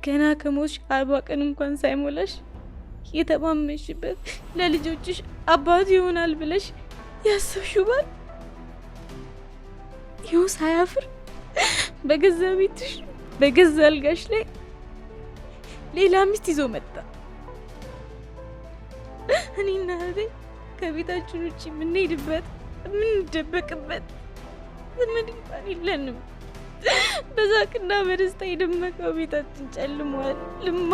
ገና ከሞትሽ 40 ቀን እንኳን ሳይሞላሽ የተማመንሽበት ለልጆችሽ አባት ይሆናል ብለሽ ያሰብሽው ባል ይኸው ሳያፍር በገዛ ቤትሽ በገዛ አልጋሽ ላይ ሌላ ሚስት ይዞ መጣ። እኔና እህቴ ከቤታችን ውጭ የምንሄድበት የምንደበቅበት ዘመድ እንኳን የለንም። በዛቅና በደስታ የደመቀው ቤታችን ጨልሟል። ልማ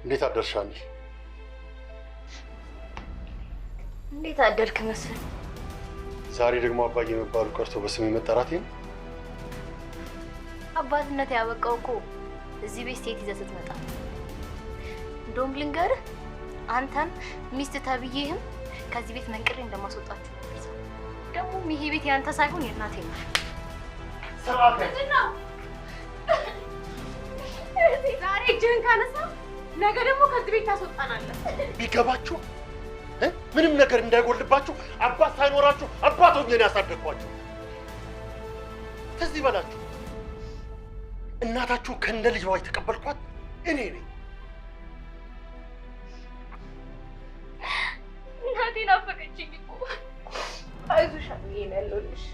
እንዴት አደርሻል? እንዴት አደርክ መስል? ዛሬ ደግሞ አባዬ መባሉ ቀርቶ በስሜ መጠራቴ ነው። አባትነት ያበቃው እኮ እዚህ ቤት ሴት ይዘህ ስትመጣ። እንደውም ልንገርህ፣ አንተም ሚስት ተብዬህም ከዚህ ቤት መንቅሬ እንደማስወጣችሁ ነው። ደግሞ ይሄ ቤት ያንተ ሳይሆን የእናቴ ነው። ስርዓት ነው። ዛሬ እጅህን ካነሳ ነገ ደግሞ ከዚህ ቤት ታስወጣናለህ። ቢገባችሁ ምንም ነገር እንዳይጎልባችሁ አባት ሳይኖራችሁ አባት ሆኜ ነው ያሳደግኳችሁ። ከዚህ በላችሁ እናታችሁ ከእንደ ልጅ ዋይ ተቀበልኳት እኔ ነኝ። እናቴ ናፈቀችኝ እኮ። አይዞሽ ይሄን ያለውልሽ።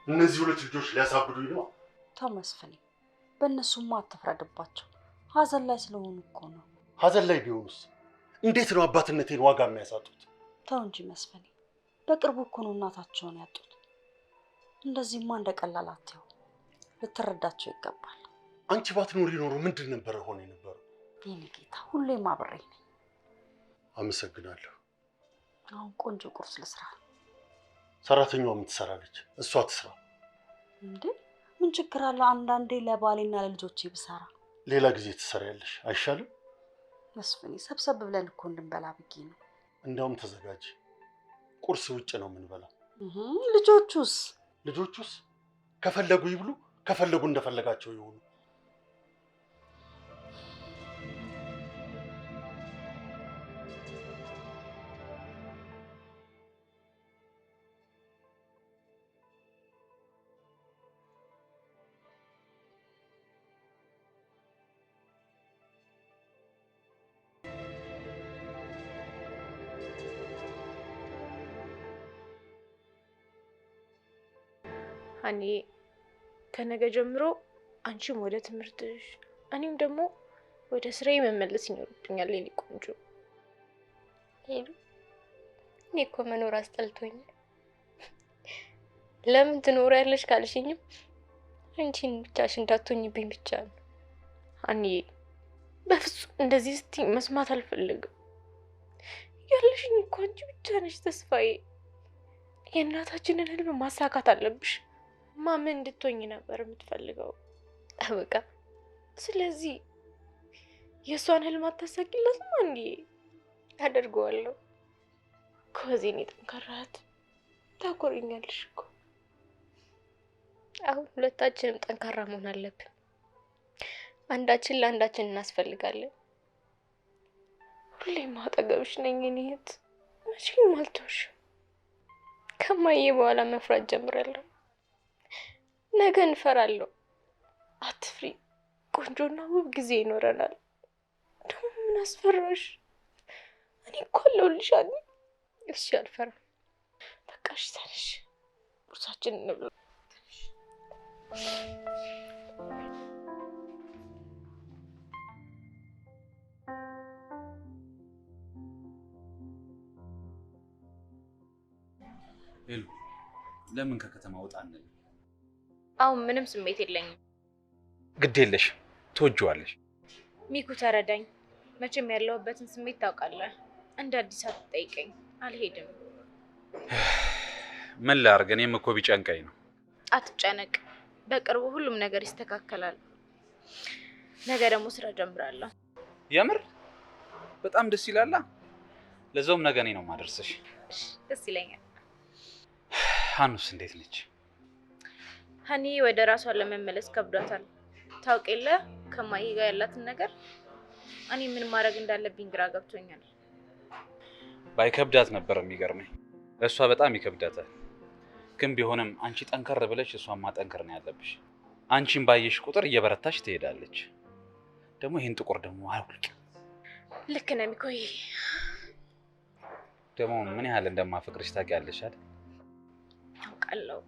እነዚህ ሁለት ልጆች ሊያሳብዱኝ ነው። ተው መስፍኔ፣ በእነሱማ አትፍረድባቸው። ሀዘን ላይ ስለሆኑ እኮ ነው። ሀዘን ላይ ቢሆኑስ እንዴት ነው አባትነቴን ዋጋ የሚያሳጡት? ተው እንጂ መስፍኔ፣ በቅርቡ እኮ ነው እናታቸውን ያጡት። እንደዚህማ እንደቀላል አትየው፣ ልትረዳቸው ይገባል። አንቺ ባትኖሪ ኖሮ ምንድን ነበረ ሆነ የነበረው? የኔ ጌታ፣ ሁሌም አብሬኝ ነኝ። አመሰግናለሁ። አሁን ቆንጆ ቁርስ ልስራ። ሰራተኛዋ የምትሰራለች፣ እሷ ትስራ። እንዴ ምን ችግር አለው? አንዳንዴ ለባሌና ለልጆቼ ብሰራ። ሌላ ጊዜ ትሰሪያለሽ አይሻልም? መስፍኔ፣ ሰብሰብ ብለን እኮ እንድንበላ ብዬ ነው። እንዲያውም ተዘጋጅ፣ ቁርስ ውጭ ነው የምንበላው። ልጆቹስ? ልጆቹስ ከፈለጉ ይብሉ፣ ከፈለጉ እንደፈለጋቸው ይሆኑ። እኔ ከነገ ጀምሮ አንቺም ወደ ትምህርትሽ እኔም ደግሞ ወደ ስራዬ መመለስ ይኖርብኛል። የኔ ቆንጆ ሄሉ፣ እኔ እኮ መኖር አስጠልቶኛል። ለምን ትኖሪያለሽ ካልሽኝም አንቺን ብቻሽ እንዳትሆኝብኝ ብቻ ነው። እኔ በፍጹም እንደዚህ ስትይ መስማት አልፈልግም። ያለሽኝ እኮ አንቺ ብቻ ነሽ ተስፋዬ። የእናታችንን ህልም ማሳካት አለብሽ። ማምን እንድትሆኝ ነበር የምትፈልገው። በቃ ስለዚህ የእሷን ህልም አታሳኪላትም። አንዴ አደርገዋለሁ። ከዚህኔ ጠንካራት ታኮሪኛለሽ እኮ። አሁን ሁለታችንም ጠንካራ መሆን አለብን። አንዳችን ለአንዳችን እናስፈልጋለን። ሁሌም አጠገብሽ ነኝ እኔ እህት፣ መቼም አልተውሽም። ከማዬ በኋላ መፍራት ጀምራለሁ። ነገ እንፈራለሁ። አትፍሪ፣ ቆንጆና ውብ ጊዜ ይኖረናል። ደግሞ ምን አስፈራሽ? እኔ እኮ አለሁልሽ። እሺ አልፈራም። በቃ እሺ ተነሽ፣ ቁርሳችንን እንብላ። ሄሎ፣ ለምን ከከተማ ወጣ አንል? አሁን ምንም ስሜት የለኝም። ግድ የለሽ፣ ትወጂዋለሽ። ሚኩ ተረዳኝ። መቼም ያለሁበትን ስሜት ታውቃለህ። እንደ አዲስ አትጠይቀኝ። አልሄድም። ምን ላድርግ? እኔም እኮ ቢጨንቀኝ ነው። አትጨነቅ። በቅርቡ ሁሉም ነገር ይስተካከላል። ነገ ደግሞ ስራ ጀምራለሁ። የምር በጣም ደስ ይላላ። ለዛውም ነገ እኔ ነው የማደርስሽ። ደስ ይለኛል። ሀኑስ እንዴት ነች? ሀኒ ወደ ራሷ ለመመለስ ከብዷታል። ታውቅ የለ ከማዬ ጋር ያላትን ነገር። እኔ ምን ማድረግ እንዳለብኝ ግራ ገብቶኛል። ባይከብዳት ነበር የሚገርመኝ። ለእሷ በጣም ይከብዳታል። ግን ቢሆንም አንቺ ጠንከር ብለሽ እሷን ማጠንከር ነው ያለብሽ። አንቺን ባየሽ ቁጥር እየበረታሽ ትሄዳለች። ደግሞ ይህን ጥቁር ደግሞ አውልቅ። ልክ ነህ ሚኮይ። ደግሞ ምን ያህል እንደማፈቅርሽ ታውቂያለሽ አይደል? አውቃለሁ።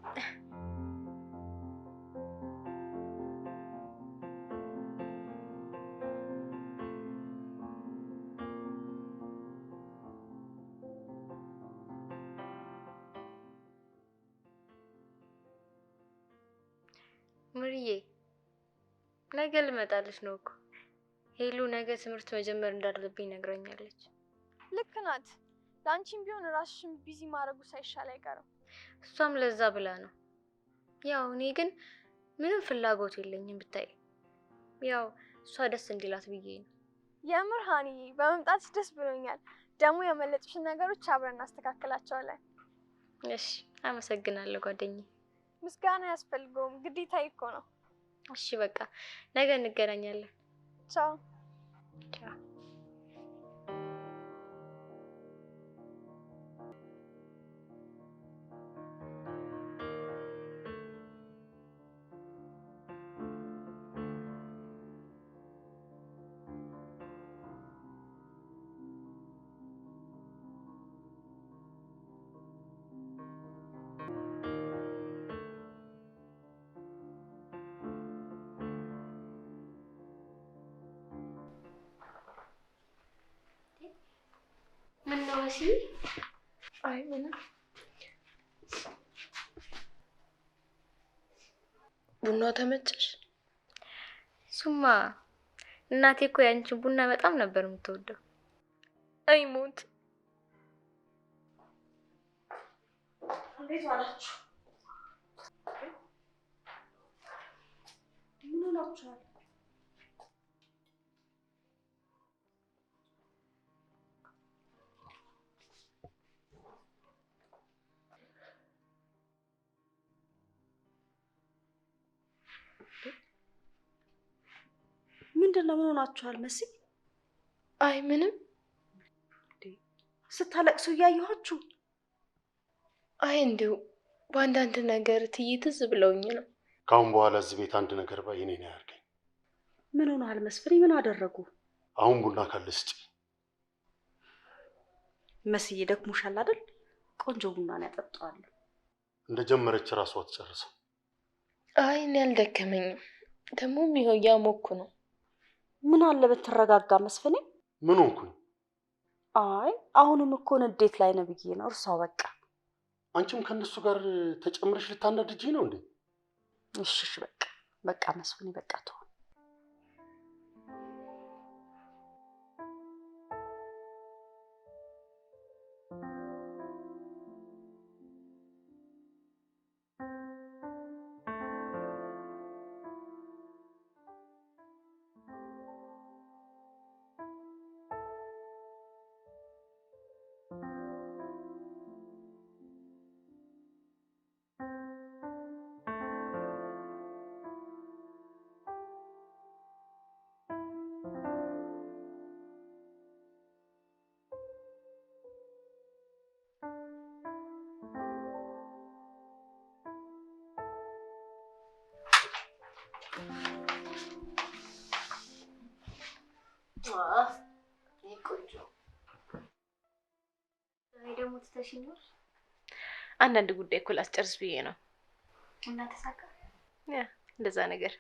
ምርዬ ነገ ልመጣልሽ ነው እኮ። ሄሉ ነገ ትምህርት መጀመር እንዳለብኝ ነግራኛለች። ልክ ናት። ለአንቺም ቢሆን ራስሽን ቢዚ ማድረጉ ሳይሻል አይቀርም። እሷም ለዛ ብላ ነው። ያው እኔ ግን ምንም ፍላጎት የለኝም ብታይ። ያው እሷ ደስ እንዲላት ብዬ ነው። የምር ሀኒ በመምጣትሽ ደስ ብሎኛል። ደግሞ የመለጡሽን ነገሮች አብረን እናስተካክላቸዋለን። እሺ አመሰግናለሁ ጓደኛዬ። ምስጋና አያስፈልገውም፣ ግዴታዬ እኮ ነው። እሺ በቃ ነገ እንገናኛለን። ቻው ቻው። ምነው እሺ? አይ ምንም። ቡና ተመቸሽ? ሱማ እናቴ እኮ ያንቺን ቡና በጣም ነበር የምትወደው። አይ ሞት። እንዴት ዋላችሁ? ምን ሆናችኋል? ምንድነው? ምን ሆናችኋል? መሲ? አይ ምንም። ስታለቅሱ እያየኋችሁ። አይ እንዲሁ በአንዳንድ ነገር ትዝ ብለውኝ ነው። ከአሁን በኋላ እዚህ ቤት አንድ ነገር ባይ እኔ ነው ያርገኝ። ምን ሆነሃል መስፍኔ? ምን አደረጉ? አሁን ቡና ካለ ስጪ። መስዬ ደክሞሻል አይደል? ቆንጆ ቡና ነው ያጠጣዋለሁ። እንደጀመረች ራሷ ትጨርሰው። አይ እኔ አልደከመኝም። ደግሞም ይኸው እያሞኩ ነው። ምን አለ ብትረጋጋ መስፍኔ። ምን ሆንኩኝ? አይ አሁንም እኮ ንዴት ላይ ነው ብዬ ነው። እርሷ በቃ። አንቺም ከነሱ ጋር ተጨምረሽ ልታናድጂ ነው እንዴ? እሺ በቃ መስፍኔ በቃ ተው። ትተሽኝ ነው? አንዳንድ ጉዳይ እኮ ላስጨርስ ብዬ ነው። እና ተሳካ? ያ እንደዛ ነገር።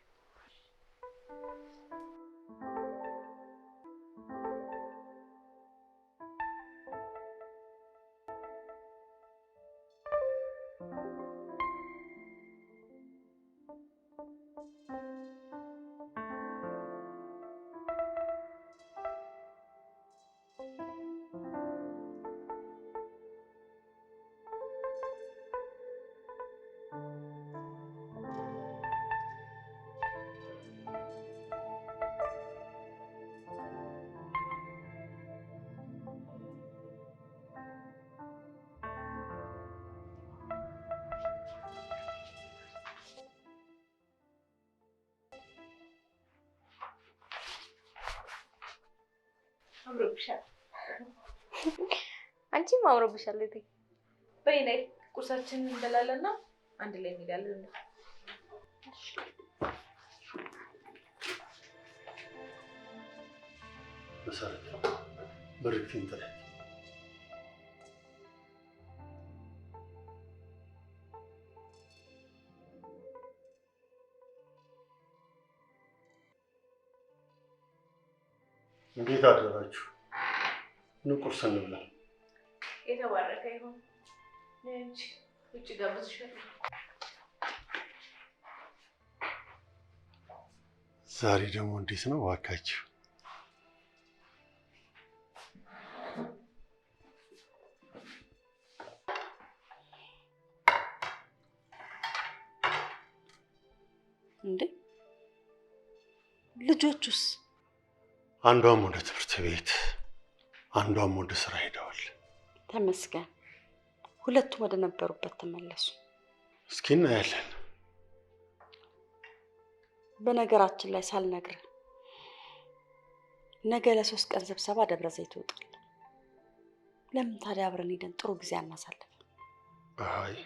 አምሮብሻል። አንቺም አምሮብሻል እቴ። በይ ነይ ቁርሳችንን እንበላለና አንድ ላይ እንሄዳለን። መሰረት በርክቲን ተለይ እንዴት አደራችሁ? ኑ ቁርስ እንብላ። የተባረከ ይሁን። እንጂ ውጭ ጋብዝሻለሁ። ዛሬ ደግሞ እንዴት ነው እባካችሁ? እንዴ ልጆቹስ? አንዷም ወደ ትምህርት ቤት አንዷም ወደ ስራ ሄደዋል። ተመስገን፣ ሁለቱም ወደ ነበሩበት ተመለሱ። እስኪ እናያለን። በነገራችን ላይ ሳልነግርህ ነገ ለ3 ቀን ስብሰባ ደብረ ዘይት ይወጣል። ለምን ታዲያ አብረን ሄደን ጥሩ ጊዜ አናሳልፍ? አይ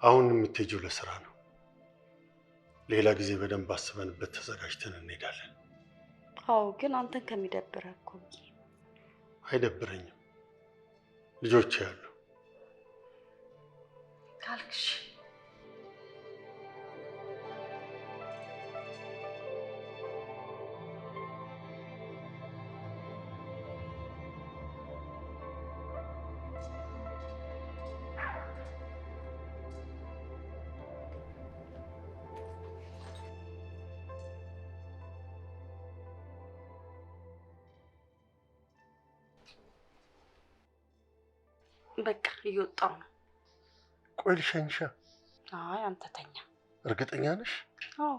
አሁን የምትሄጂው ለስራ ነው። ሌላ ጊዜ በደንብ አስበንበት ተዘጋጅተን እንሄዳለን። አዎ ግን አንተን ከሚደብርህ እኮ አይደብረኝም፣ ልጆች ያሉ ካልክሽ። በቃ እየወጣሁ ነው። ቆይ ልሸኝሻ። አይ አንተ ተኛ። እርግጠኛ ነሽ? አዎ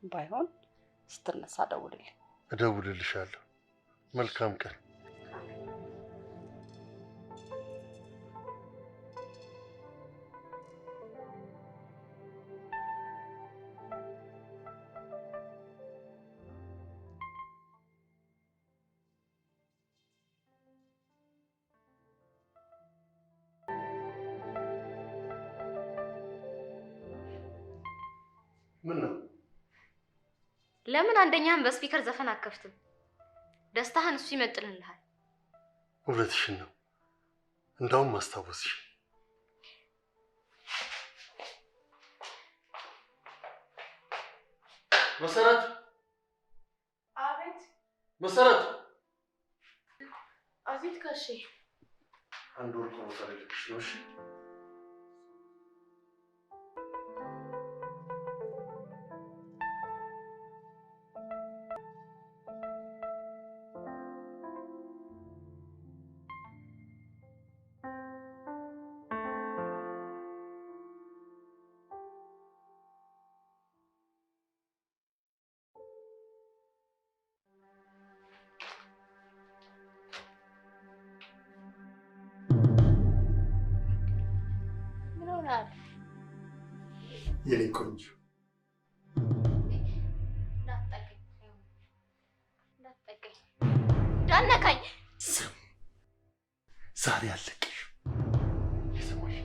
ባይሆን ስትነሳ ደውልልኝ። እደውልልሻለሁ። መልካም ቀን። ምን ነው? ለምን አንደኛህን በስፒከር ዘፈን አከፍትም? ደስታህን እሱ ይመጥልልሃል። እውነትሽን ነው። እንዳውም ማስታወስሽ። መሰረት! አቤት። መሰረት! አቤት ጋሼ። አንድ ወርቅ ነው ታደርግሽ ነው። እሺ የኔ ቆንጆ ዳነካኝ። ዛሬ አለቅሽ። የሰማሽ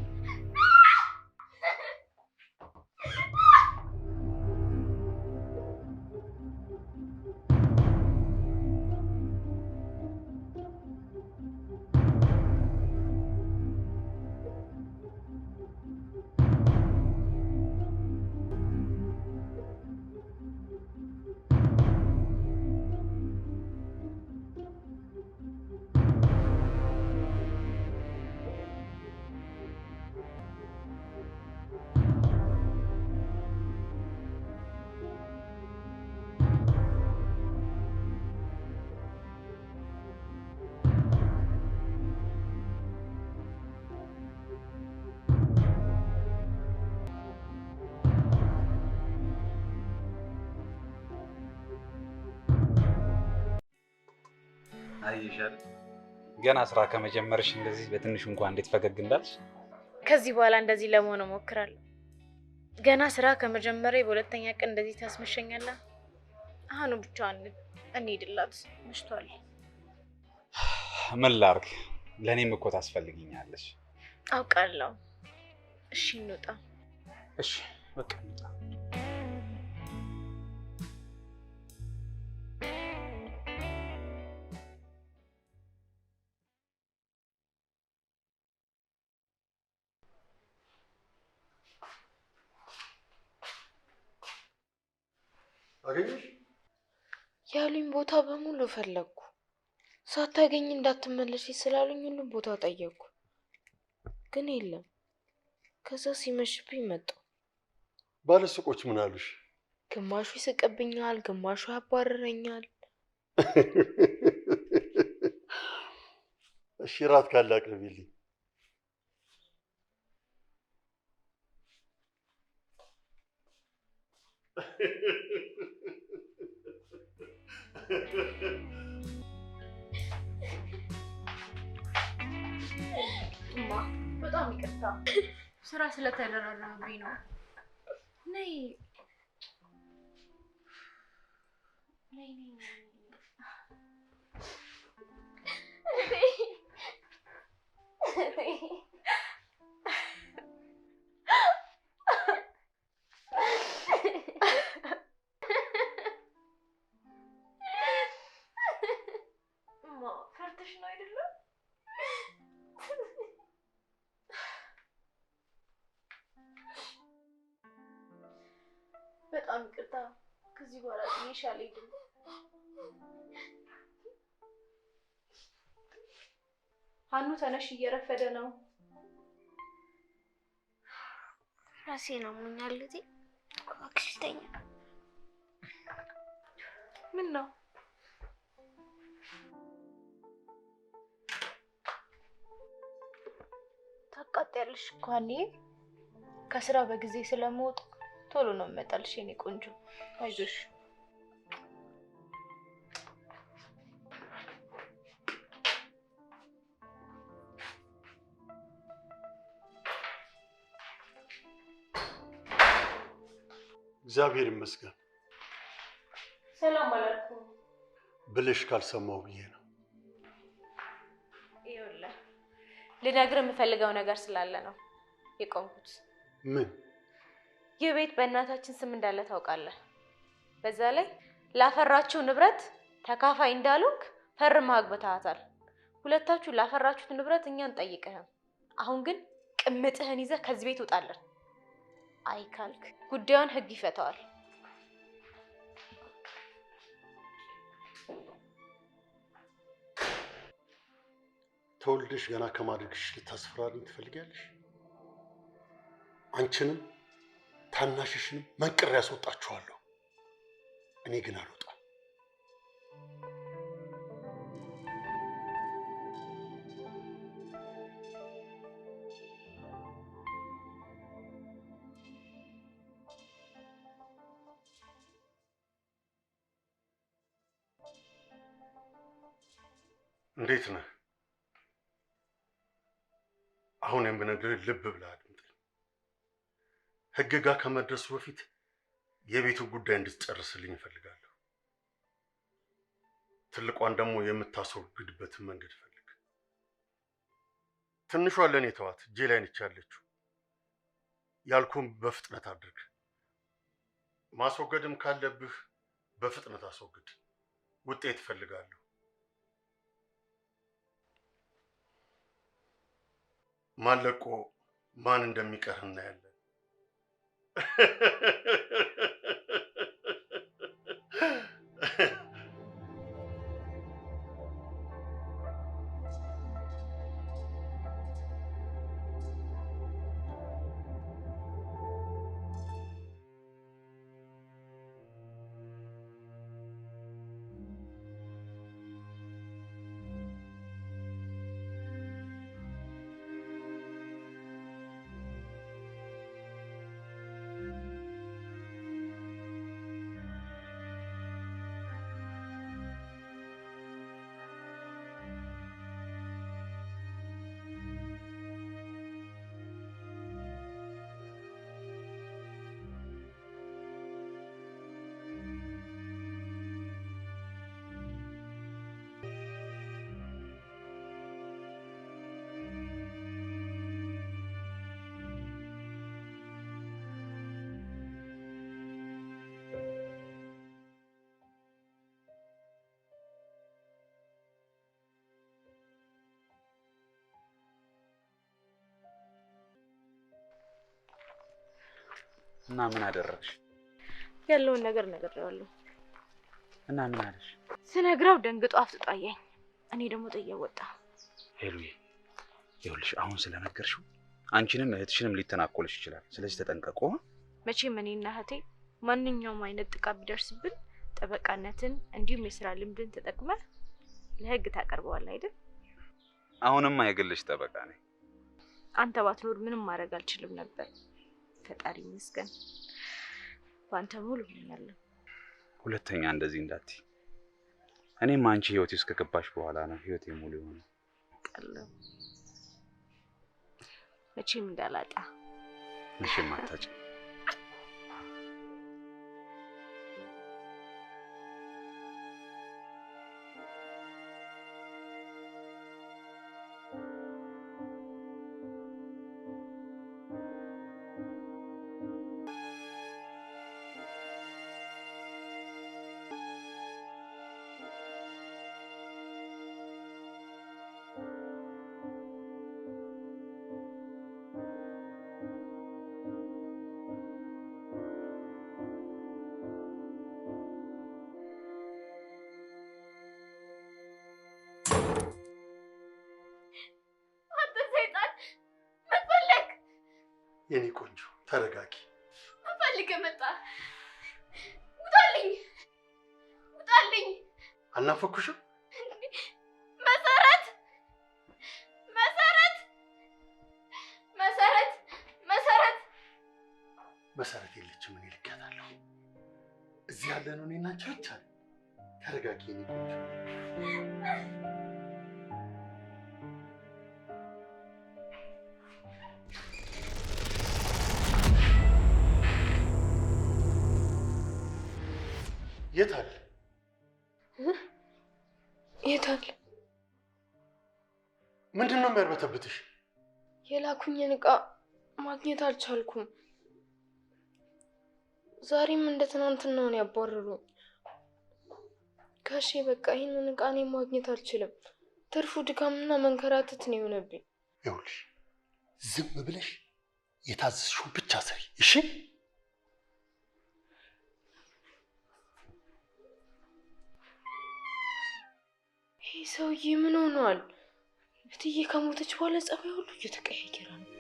አየሻል ገና ስራ ከመጀመርሽ እንደዚህ በትንሹ እንኳን እንዴት ፈገግ እንዳልሽ። ከዚህ በኋላ እንደዚህ ለመሆን እሞክራለሁ። ገና ስራ ከመጀመሪያ በሁለተኛ ቀን እንደዚህ ታስመሸኛለህ። አሁን ብቻዋን እንሂድላት፣ መሽቷል። ምን ላድርግ? ለእኔም እኮ ታስፈልጊኛለሽ። አውቃለሁ። እሺ እንውጣ። እሺ በቃ እንውጣ። አገኘሽ? ያሉኝ ቦታ በሙሉ ፈለግኩ። ሳታገኝ እንዳትመለሽ ስላሉኝ ሁሉም ቦታ ጠየቅኩ፣ ግን የለም። ከዛ ሲመሽብኝ መጣሁ። ባለሱቆች ምን አሉሽ? ግማሹ ይስቅብኛል፣ ግማሹ ያባርረኛል። እሺ ራት ካለ አቅርቢልኝ። እማ በጣም ይቅርታ፣ ስራ ስለተደራረበብኝ ነው። ነይ ነይ ነይ። እማ ፈርተሽ ነው አይደለም? በጣም ይቅርታ። ከዚህ በኋላ ትንሽ አልሄድም። ሀኑ ተነሽ፣ እየረፈደ ነው። ራሴን አሞኛል። እዚህ እባክሽ ተኛ። ምን ነው? ታቃጥያለሽ እኮ ሀኒዬ። ከስራ በጊዜ ስለምወጣ ቶሎ ነው የምመጣልሽ የኔ ቆንጆ። አይዞሽ። እግዚአብሔር ይመስገን። ሰላም አላልኩም ብልሽ ካልሰማው ብዬ ነው። ይኸውልህ ልነግርህ የምፈልገው ነገር ስላለ ነው የቆምኩት። ምን? ይህ ቤት በእናታችን ስም እንዳለ ታውቃለህ። በዛ ላይ ላፈራችሁ ንብረት ተካፋይ እንዳልሆንክ ፈርመህ አግብተሃታል። ሁለታችሁ ላፈራችሁት ንብረት እኛን ጠይቀህም። አሁን ግን ቅምጥህን ይዘህ ከዚህ ቤት ውጣለን። አይ ካልክ ጉዳዩን ህግ ይፈታዋል። ተወልደሽ ገና ከማድረግሽ ልታስፈራሪኝ ትፈልጊያለሽ? አንቺንም ታናሽሽንም መንቅሬ ያስወጣችኋለሁ። እኔ ግን አልወጣም። እንዴት ነህ? አሁን የምነግርህ ልብ ብለህ አድምጠኝ። ህግ ጋር ከመድረሱ በፊት የቤቱ ጉዳይ እንድትጨርስልኝ እፈልጋለሁ። ትልቋን ደግሞ የምታስወግድበትን መንገድ ፈልግ። ትንሿ ለእኔ ተዋት፣ እጄ ላይ ነች ያለችው። ያልኩህን በፍጥነት አድርግ። ማስወገድም ካለብህ በፍጥነት አስወግድ። ውጤት እፈልጋለሁ። ማን ለቆ ማን እንደሚቀር እናያለን። እና ምን አደረግሽ? ያለውን ነገር ነግሬዋለሁ። እና ምን አለሽ? ስነግረው ደንግጦ አፍጥጦ አየኝ። እኔ ደግሞ ጥዬው ወጣ። ሄሉዬ ይኸውልሽ አሁን ስለነገርሽው አንቺንም እህትሽንም ሊተናኮልሽ ይችላል። ስለዚህ ተጠንቀቁ። መቼም እኔና እህቴ ማንኛውም አይነት ጥቃት ቢደርስብን ጠበቃነትን እንዲሁም የስራ ልምድን ተጠቅመ ለህግ ታቀርበዋለህ አይደል? አሁንማ የግልሽ ጠበቃ ነኝ። አንተ ባትኖር ምንም ማድረግ አልችልም ነበር። ፈጣሪ ይመስገን በአንተ ሙሉ ሆኛለሁ። ሁለተኛ እንደዚህ እንዳትይ። እኔም አንቺ ህይወቴ ውስጥ ከገባሽ በኋላ ነው ህይወቴ ሙሉ የሆነው። ቀለም መቼም እንዳላጣ መቼም አታጭ። የኔ ቆንጆ ተረጋጊ። ፈልገ መጣ። ውጣልኝ ውጣልኝ። አልናፈኩሽም? መሰረት መሰረት መሰረት መሰረት መሰረት የለችም። እኔ ልኬያታለሁ። እዚህ ያለነው እኔና አንቺ ብቻ ነን። ተረጋጊ የኔ ቆንጆ። የት አለ? የት አለ? ምንድን ነው የሚያርበተብትሽ? የላኩኝን ዕቃ ማግኘት አልቻልኩም። ዛሬም እንደ ትናንትናው ነው ያባረሩኝ። ጋሼ በቃ ይህንን ዕቃ እኔ ማግኘት አልችልም። ትርፉ ድካምና መንከራተት ነው የሆነብኝ። ይኸውልሽ ዝም ብለሽ የታዘዝሽውን ብቻ ስሪ እሺ? ይህ ሰውዬ ምን ሆኗል? እትዬ ከሞተች በኋላ ጸባይ ሁሉ እየተቀያየረ ነው።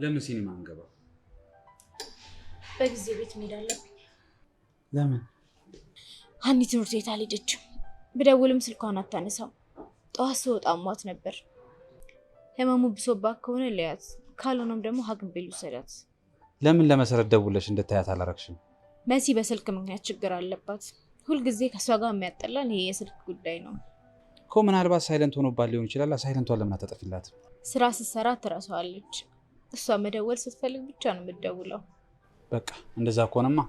ለምን ሲኒማ አንገባ? በጊዜ ቤት መሄድ አለብኝ። ለምን? ሀኒ ትምህርት ቤት አልሄደችም። ብደውልም ስልኳን አታነሳው። ጠዋት ስወጣ አሟት ነበር። ህመሙ ብሶባት ከሆነ ለያት፣ ካልሆነም ደግሞ ሐኪም ቤት ልውሰዳት። ለምን ለመሰረት ደውለሽ እንድታያት አላረግሽም? መሲ በስልክ ምክንያት ችግር አለባት። ሁልጊዜ ከሷ ጋር የሚያጠላን ይሄ የስልክ ጉዳይ ነው እኮ። ምናልባት ሳይለንት ሆኖባት ሊሆን ይችላል። ሳይለንቷን ለምን አታጠፊላት? ስራ ስትሰራ ትረሳዋለች። እሷ መደወል ስትፈልግ ብቻ ነው የምትደውለው። በቃ እንደዛ ከሆነማ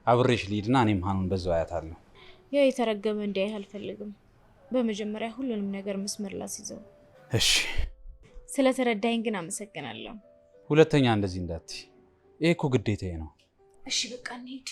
አብሬሽ ልሂድና እኔም ሀኑን በዛው አያታለሁ። ያ የተረገመ እንዲያይ አልፈልግም። በመጀመሪያ ሁሉንም ነገር መስመር ላስይዘው። እሺ። ስለተረዳኝ ግን አመሰግናለሁ። ሁለተኛ እንደዚህ እንዳትይ። ይሄ እኮ ግዴታዬ ነው። እሺ በቃ እንሂድ።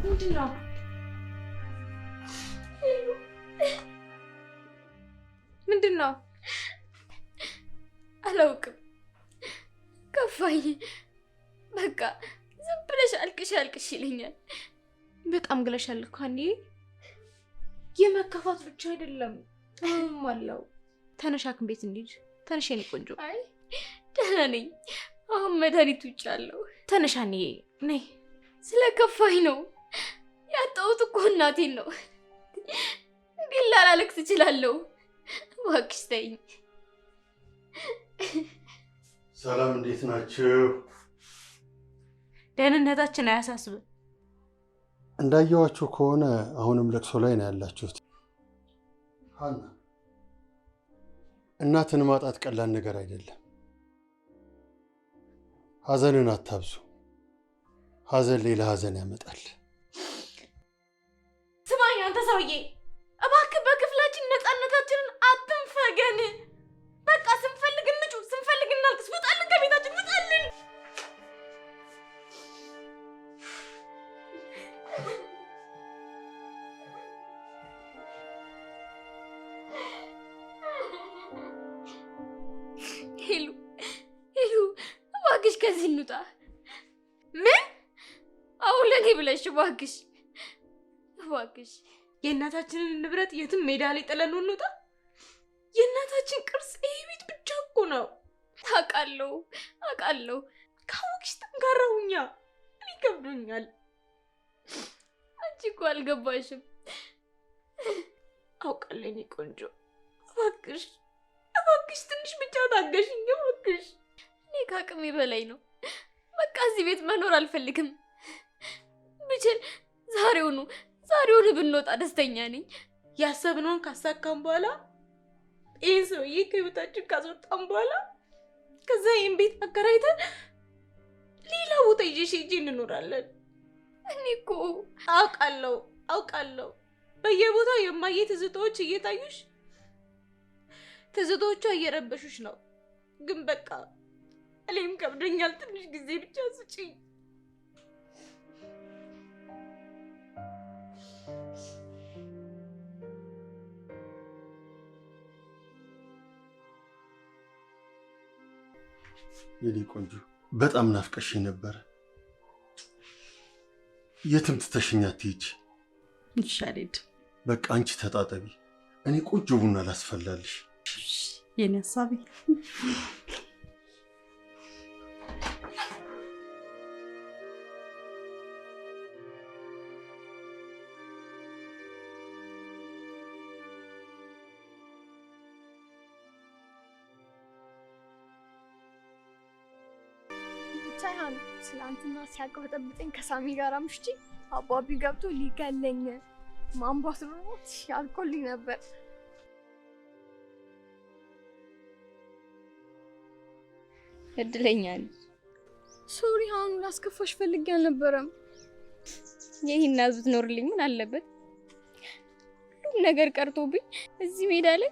ምንድነው? ምንድነው? አላውቅም። ከፋኝ። በቃ ዝም ብለሽ አልቅሽ ይለኛል። በጣም ግለሻል እኮ አንዴ። የመከፋት ብቻ አይደለም አለው። ተነሽ ሐኪም ቤት እንሂድ። ተነሽ የኔ ቆንጆ። አይ ደህና ነኝ። አሁን መድኃኒት ውጭ አለው። ተነሽ አንዬ ነይ። ስለከፋኝ ነው። ያጣሁት እኮ እናቴን ነው። እንዴት ላላለቅስ እችላለሁ? እባክሽ ተይኝ። ሰላም፣ እንዴት ናችሁ? ደህንነታችን አያሳስብም። እንዳየዋችሁ ከሆነ አሁንም ለቅሶ ላይ ነው ያላችሁት። ሀና፣ እናትን ማጣት ቀላል ነገር አይደለም። ሀዘንን አታብዙ። ሀዘን ሌላ ሀዘን ያመጣል። ስማኝ አንተ ሰውዬ፣ እባክህ በክፍላችን ነፃነታችንን አትንፈገን። በቃ ስንፈልግ እንጩ፣ ስንፈልግ እናልቅስ። ውጣልን ከቤታችን፣ ውጣልን። ሄሉ እባክሽ ከዚህ እንውጣ። ምን? አሁን ለኔ ብለሽ እባክሽ የእናታችንን ንብረት የትም ሜዳ ላይ ጥለን እንውጣ? የእናታችን ቅርስ ይሄ ቤት ብቻ እኮ ነው። አውቃለሁ። ካወቅሽ ጠንካራ ሁኛ። እኔ ከብዶኛል። አንቺ እኮ አልገባሽም። አውቃለሁ የኔ ቆንጆ። እባክሽ ትንሽ ብቻ ታገሽኝ እባክሽ። እኔ ከአቅሜ በላይ ነው። በቃ እዚህ ቤት መኖር አልፈልግም። ብችል ዛሬውኑ ብንወጣ ደስተኛ ነኝ። ያሰብነውን ካሳካም በኋላ ይህን ሰውዬ ከህይወታችን ካስወጣም በኋላ ከዛ ይህን ቤት አከራይተን ሌላ ቦታ ይዤሽ ሄጄ እንኖራለን። እኔ እኮ አውቃለሁ በየቦታው የማየ ትዝታዎች እየታዩሽ፣ ትዝታዎቿ እየረበሹሽ ነው። ግን በቃ እኔም ከብዶኛል። ትንሽ ጊዜ ብቻ ስጪኝ። የኔ ቆንጆ በጣም ናፍቀሽኝ ነበር። የትም ትተሽኝ አትሂጂ። ይሻላል። በቃ አንቺ ተጣጠቢ፣ እኔ ቆንጆ ቡና ላስፈላልሽ። የኔ ሀሳቤ ሳይሆን ትናንትና ሲያቀበጠብጠኝ ከሳሚ ጋር አምሽቼ አባቢ ገብቶ ሊገለኝ ማንባት ሮት ያልቆልኝ ነበር። እድለኛ ነኝ። ሶሪ አሁን ላስከፋሽ ፈልጌ አልነበረም። የኔና ህዝብ ትኖርልኝ ምን አለበት? ሁሉም ነገር ቀርቶብኝ እዚህ ሜዳ ላይ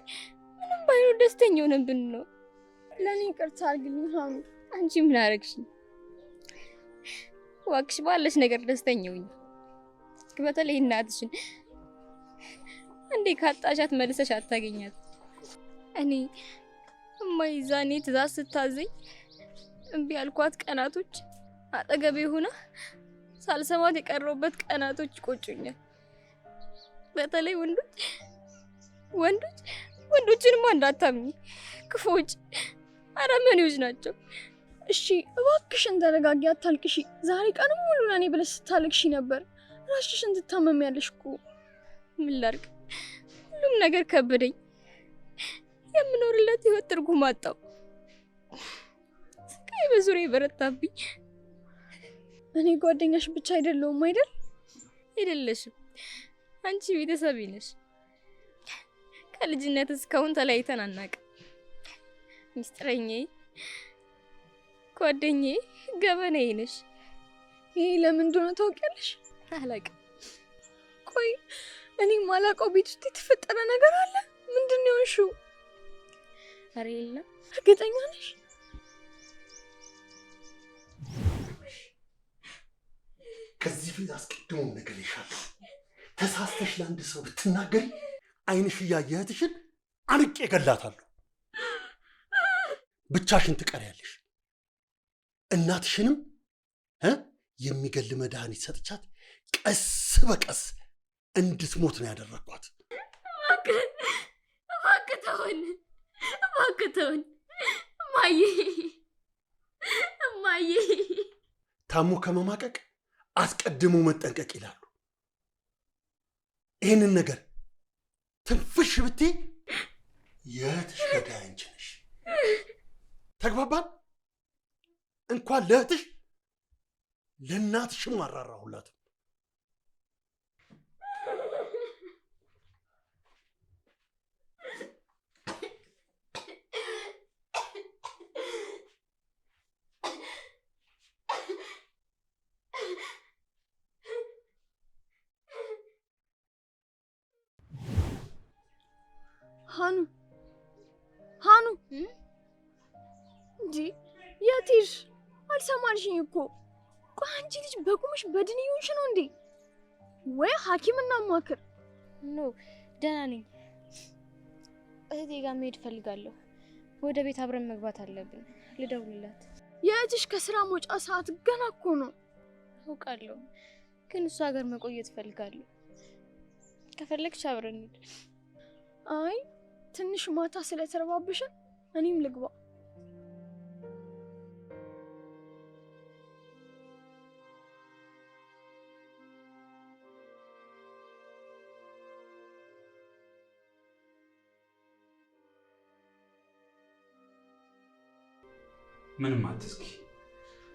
ምንም ባይኖር ደስተኛ ሆነን ነው። ለኔ ይቅርታ አድርግልኝ ሀኑ። አንቺ ምን አደረግሽኝ? እባክሽ ባለሽ ነገር ደስተኛ ሁኚ። በተለይ እናትሽን እንዴ ካጣሻት መልሰሽ አታገኛት። እኔ እማይዛኔ ትእዛዝ ስታዘኝ እምቢ ያልኳት ቀናቶች አጠገቤ ሆና ሳልሰማት የቀረውበት ቀናቶች ይቆጩኛል። በተለይ ወንዶችንማ እንዳታምኚ፣ ክፉዎች አረመኔዎች ናቸው። እሺ እባክሽን ተረጋጊ፣ አታልቅሺ። ዛሬ ቀን ሙሉ ለኔ ብለሽ ስታለቅሺ ነበር። ራስሽን ትታመሚያለሽ እኮ። ምን ላድርግ? ሁሉም ነገር ከበደኝ። የምኖርለት ህይወት ትርጉም አጣው። ስቃይ በዙሪያዬ በረታብኝ። እኔ ጓደኛሽ ብቻ አይደለሁም አይደል? አይደለሽም። አንቺ ቤተሰቤ ነሽ። ከልጅነት እስካሁን ተለያይተን አናውቅም። ሚስጥረኛዬ፣ ጓደኛዬ፣ ገበናዬ ነሽ። ይሄ ለምን እንደሆነ ታውቂያለሽ? አላውቅም። ቆይ እኔ ማላውቀው ቤት ውስጥ የተፈጠረ ነገር አለ? ምንድን ነው የሆንሽው? ኧረ የለም። እርግጠኛ ነሽ? ከዚህ ፊት አስቀድሞ ነገር ይሻላል። ተሳስተሽ ለአንድ ሰው ብትናገሪ ዓይንሽ እያየ እህትሽን አንቄ እገላታለሁ። ብቻሽን ትቀሪያለሽ። እናትሽንም የሚገል መድኃኒት ሰጥቻት ቀስ በቀስ እንድትሞት ነው ያደረኳት። እባክህ ተወን፣ እባክህ ተወን። እማዬ ታሞ ከመማቀቅ አስቀድሞ መጠንቀቅ ይላሉ። ይህንን ነገር ትንፍሽ ብትይ የእህትሽ ገዳይ አንቺ ነሽ። ተግባባን? እንኳን ለእህትሽ ለእናትሽም አራራሁላትም። ሃኑ እንዴ የት ሄድሽ? አልሰማልሽኝ እኮ። ቆይ አንቺ ልጅ በቁምሽ በድን ይሆንሽ ነው እንዴ? ወይ ሐኪም እናማክር። ኖ ደህና ነኝ። እህቴ ጋር መሄድ እፈልጋለሁ። ወደ ቤት አብረን መግባት አለብን። ልደውልላት። የእህትሽ ከስራ መውጫ ሰዓት ገና እኮ ነው። አውቃለሁ፣ ግን እሷ ጋር መቆየት እፈልጋለሁ። ከፈለግሽ አብረን እንሂድ። አይ ትንሽ ማታ ስለተረባብሽን እኔም ልግባ። ምንም አትስኪ።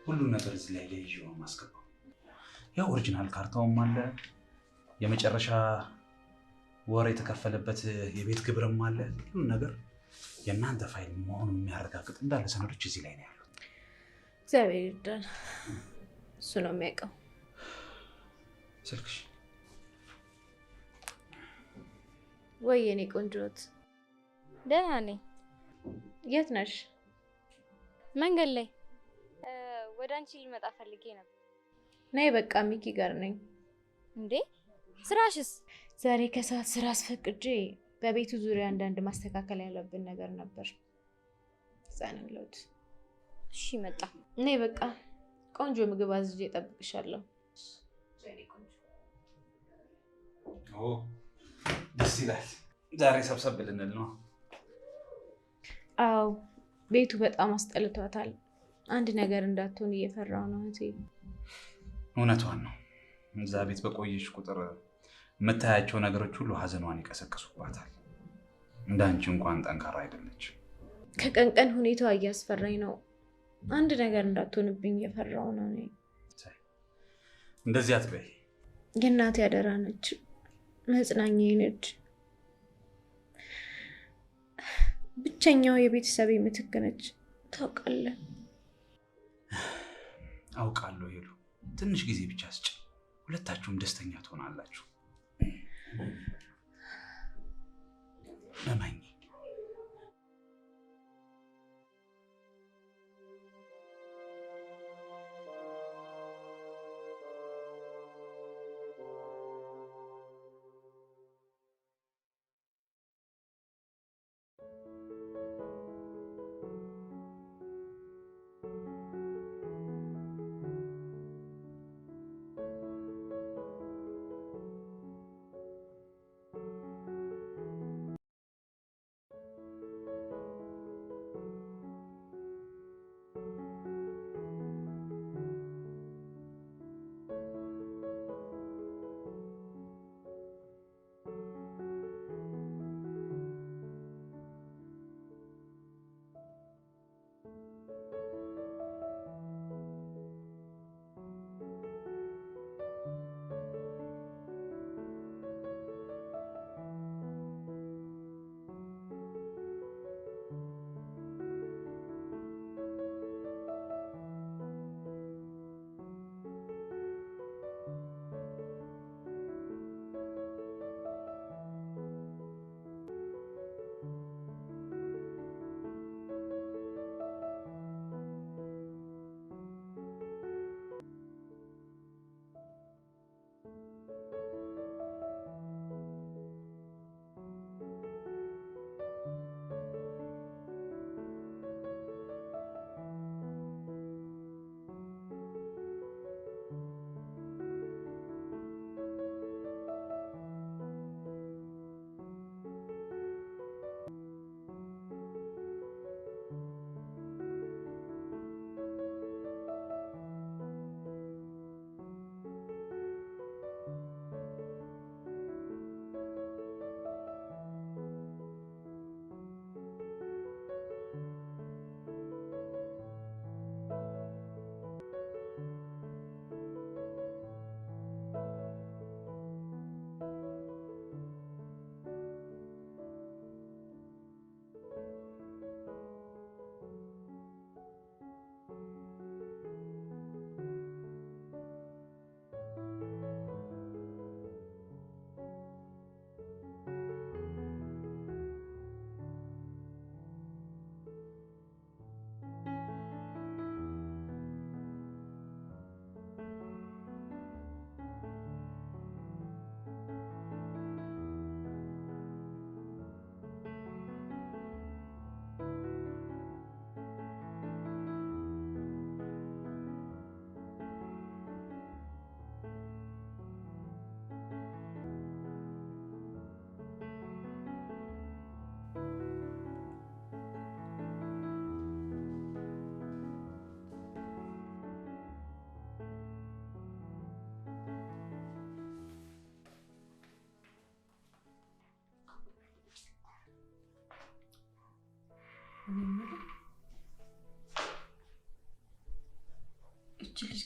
ሁሉን ነገር እዚህ ላይ ለይዤው ነው የማስገባው። ያው ኦሪጂናል ካርታውም አለ፣ የመጨረሻ ወር የተከፈለበት የቤት ግብርም አለ። ሁሉን ነገር የእናንተ ፋይል መሆኑን የሚያረጋግጥ እንዳለ ሰነዶች እዚህ ላይ ነው ያሉት። እግዚአብሔር ይርዳን። እሱ ነው የሚያውቀው። ስልክሽ ወይ የኔ ቆንጆት? ደህና ነኝ። የት ነሽ? መንገድ ላይ ወደ አንቺ ልመጣ ፈልጌ ነበር። ነይ በቃ ሚኪ ጋር ነኝ። እንዴ ስራሽስ? ዛሬ ከሰዓት ስራ አስፈቅጄ በቤቱ ዙሪያ አንዳንድ ማስተካከል ያለብን ነገር ነበር። ጻንለውት። እሺ መጣ። ነይ በቃ ቆንጆ ምግብ አዝዤ እጠብቅሻለሁ። ኦ ደስ ይላል። ዛሬ ሰብሰብ ልንል ነው። አዎ ቤቱ በጣም አስጠልቷታል። አንድ ነገር እንዳትሆን እየፈራው ነው እህቴ። እውነቷን ነው። እዛ ቤት በቆየሽ ቁጥር የምታያቸው ነገሮች ሁሉ ሀዘኗን ይቀሰቅሱባታል። እንዳንቺ እንኳን ጠንካራ አይደለች። ከቀን ቀን ሁኔታዋ እያስፈራኝ ነው። አንድ ነገር እንዳትሆንብኝ እየፈራው ነው እኔ። እንደዚህ አትበይ። የእናቴ አደራ ነች፣ መጽናኛዬ ነች፣ ብቸኛው የቤተሰቤ ምትክ ነች። ታውቃለህ? አውቃለሁ ሄሉ። ትንሽ ጊዜ ብቻ ስጭ፣ ሁለታችሁም ደስተኛ ትሆናላችሁ። እመኝ።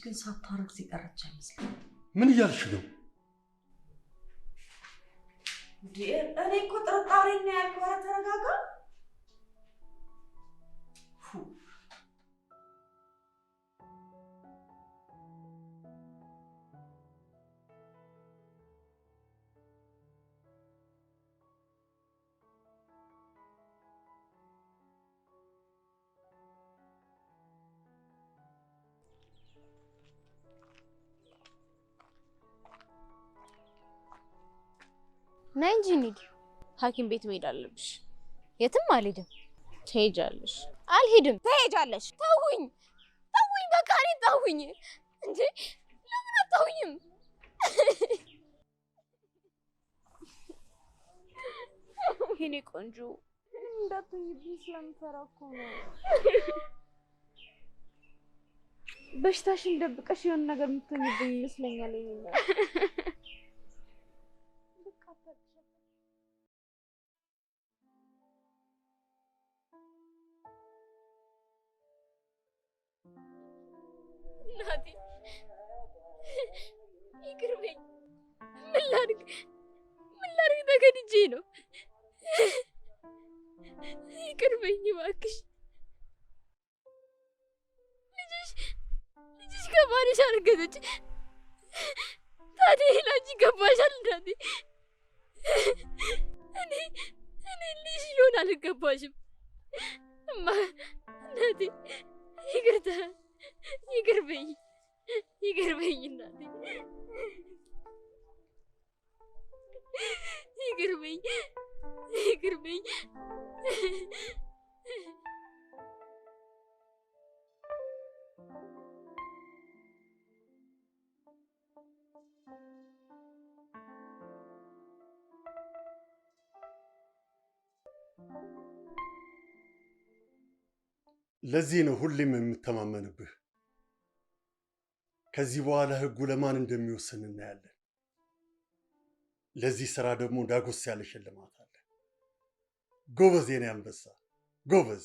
ግን ሳታረግዝ የቀረች አይመስልም። ምን እያልሽ ነው? እኔ እኮ ጥርጣሬ ነው ያልኩህ። ኧረ ተረጋጋ። ነይ እንጂ እንሂድ። ሐኪም ቤት መሄድ አለብሽ። የትም አልሄድም። ትሄጃለሽ። አልሄድም። ትሄጃለሽ። ተውኝ፣ ተውኝ፣ በቃ እኔን ተውኝ። እንዴ ለምን አታውኝም? የኔ ቆንጆ እንዳትሆኝብኝ ስለምፈራ እኮ ነው። በሽታሽን ደብቀሽ የሆነ ነገር የምትሆኝብኝ ይመስለኛል። ይሄኛ እናቴ ይቅር በይኝ። ምን ላድርግ ተገድጄ ነው። ይቅር በይኝ እባክሽ። ልጅሽ ከባልሽ አረገዘች። ታዲያ ላንቺ ገባሻል እናቴ? እኔ ልጅሽ ሊሆን አልገባሽም። እማ እናቴ ይቅርታ፣ ይቅር በይኝ እናቴ፣ ይቅር በይኝ። ለዚህ ነው ሁሌም የምተማመንብህ። ከዚህ በኋላ ህጉ ለማን እንደሚወስን እናያለን። ለዚህ ስራ ደግሞ ዳጎስ ያለ ሽልማት አለ። ጎበዝ የኔ አንበሳ ጎበዝ።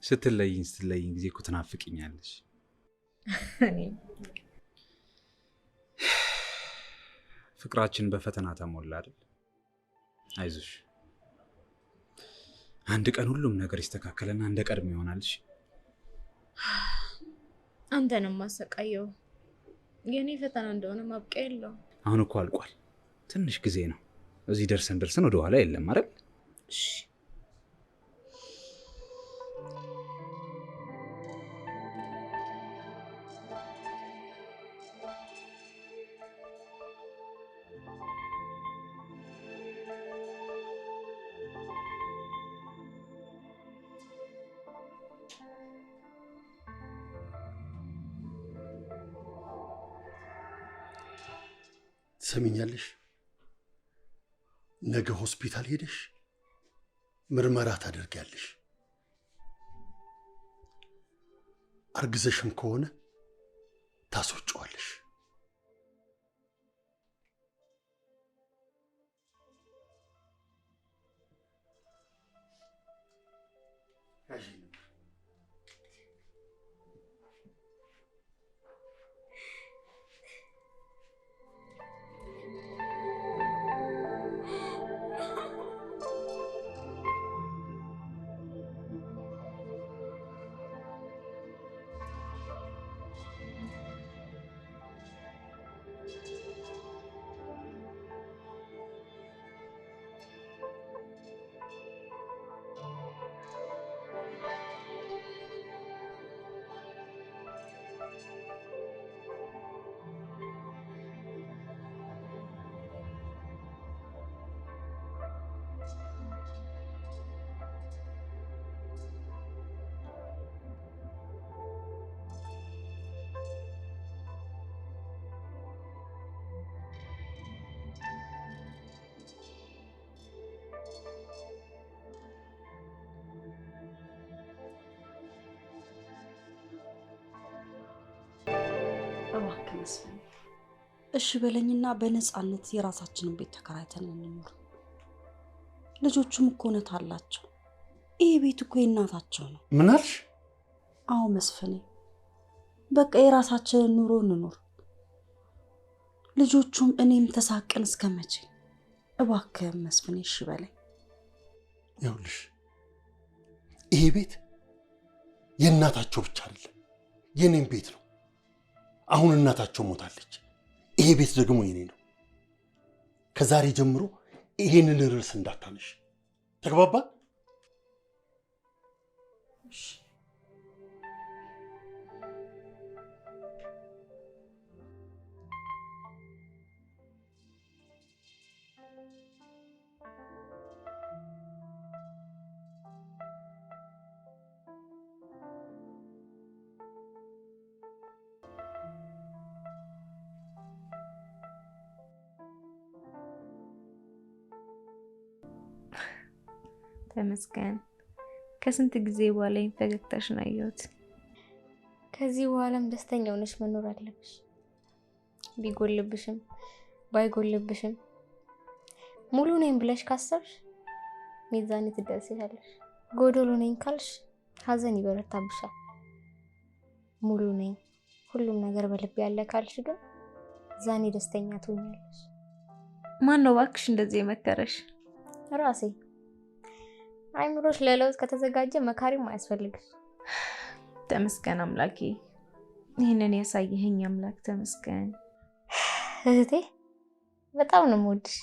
ስትለይኝ ጊዜ እኮ ትናፍቅኛለሽ። ፍቅራችን በፈተና ተሞላ አይደል? አይዞሽ፣ አንድ ቀን ሁሉም ነገር ይስተካከልና እንደ ቀድሞ ይሆናልሽ። አንተንም ማሰቃየው የኔ ፈተና እንደሆነ ማብቂያ የለውም። አሁን እኮ አልቋል። ትንሽ ጊዜ ነው። እዚህ ደርሰን ወደ ኋላ የለም አይደል? እሺ ትሰሚኛለሽ? ነገ ሆስፒታል ሄደሽ ምርመራ ታደርጊያለሽ። አርግዘሽም ከሆነ ታስወጪዋለሽ። እባክህ መስፍን እሺ በለኝና በነፃነት የራሳችንን ቤት ተከራይተን እንኖር። ልጆቹም እኮ እውነት አላቸው። ይሄ ቤት እኮ የእናታቸው ነው። ምን አልሽ? አዎ መስፍኔ፣ በቃ የራሳችንን ኑሮ እንኖር። ልጆቹም እኔም ተሳቀን እስከመቼ? እባክህ መስፍኔ እሺ በለኝ። ይኸውልሽ ይሄ ቤት የእናታቸው ብቻ አይደለም የኔም ቤት ነው። አሁን እናታቸው ሞታለች። ይሄ ቤት ደግሞ የኔ ነው። ከዛሬ ጀምሮ ይሄንን ርዕስ እንዳታነሽ። ተግባባን? እሺ ተመስገን። ከስንት ጊዜ በኋላ ፈገግታሽን አየሁት። ከዚህ በኋላም ደስተኛ ሆነሽ መኖር አለብሽ። ቢጎልብሽም ባይጎልብሽም ሙሉ ነኝ ብለሽ ካሰብሽ ሚዛን ትደርሻለሽ። ጎዶሎ ነኝ ካልሽ ሀዘን ይበረታብሻል። ሙሉ ነኝ ሁሉም ነገር በልብ ያለ ካልሽ ግን ዛኔ ደስተኛ ትሆኛለሽ። ማን ነው እባክሽ እንደዚህ የመከረሽ? ራሴ። አይምሮሽ ለለውጥ ከተዘጋጀ መካሪም አያስፈልግሽ። ተመስገን አምላኬ፣ ይህንን ያሳየኸኝ አምላክ ተመስገን። እህቴ በጣም ነው የምወድሽ።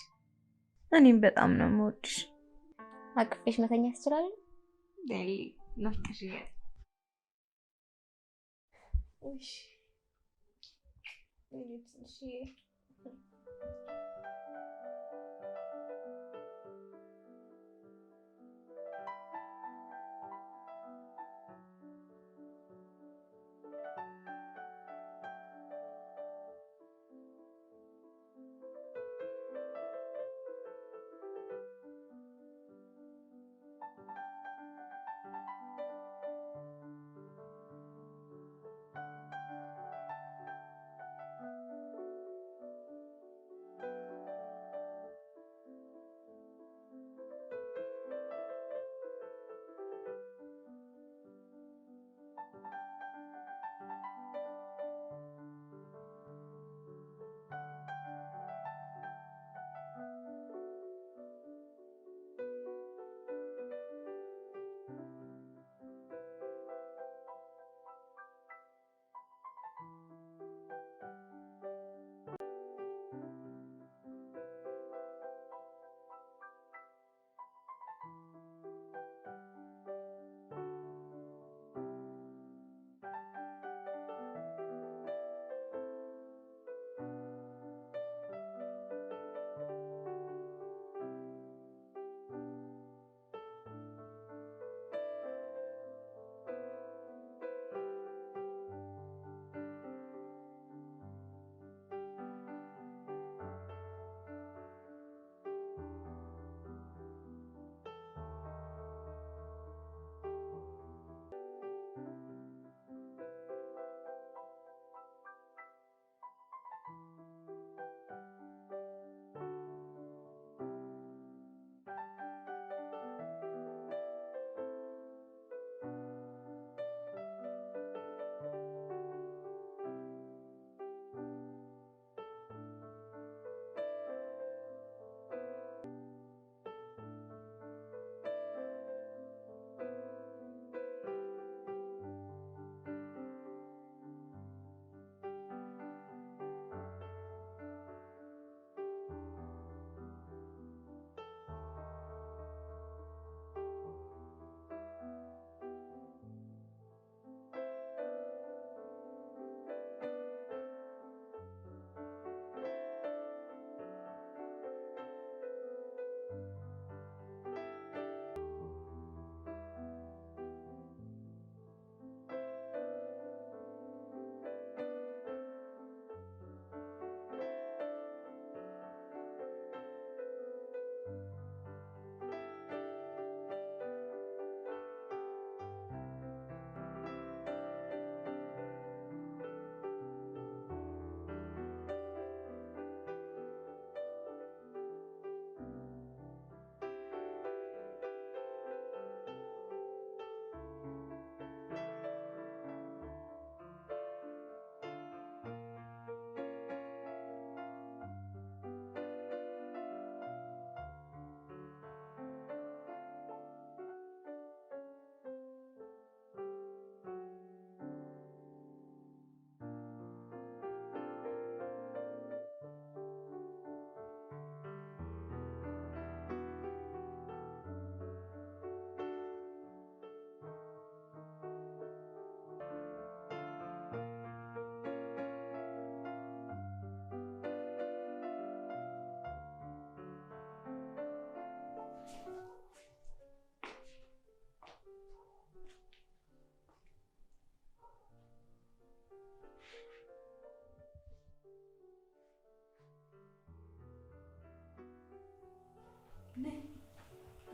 እኔም በጣም ነው የምወድሽ። አቅፌሽ መተኛ ትችላለሽ? ዳሊ ናፍቀሽኛል። እሺ እሺ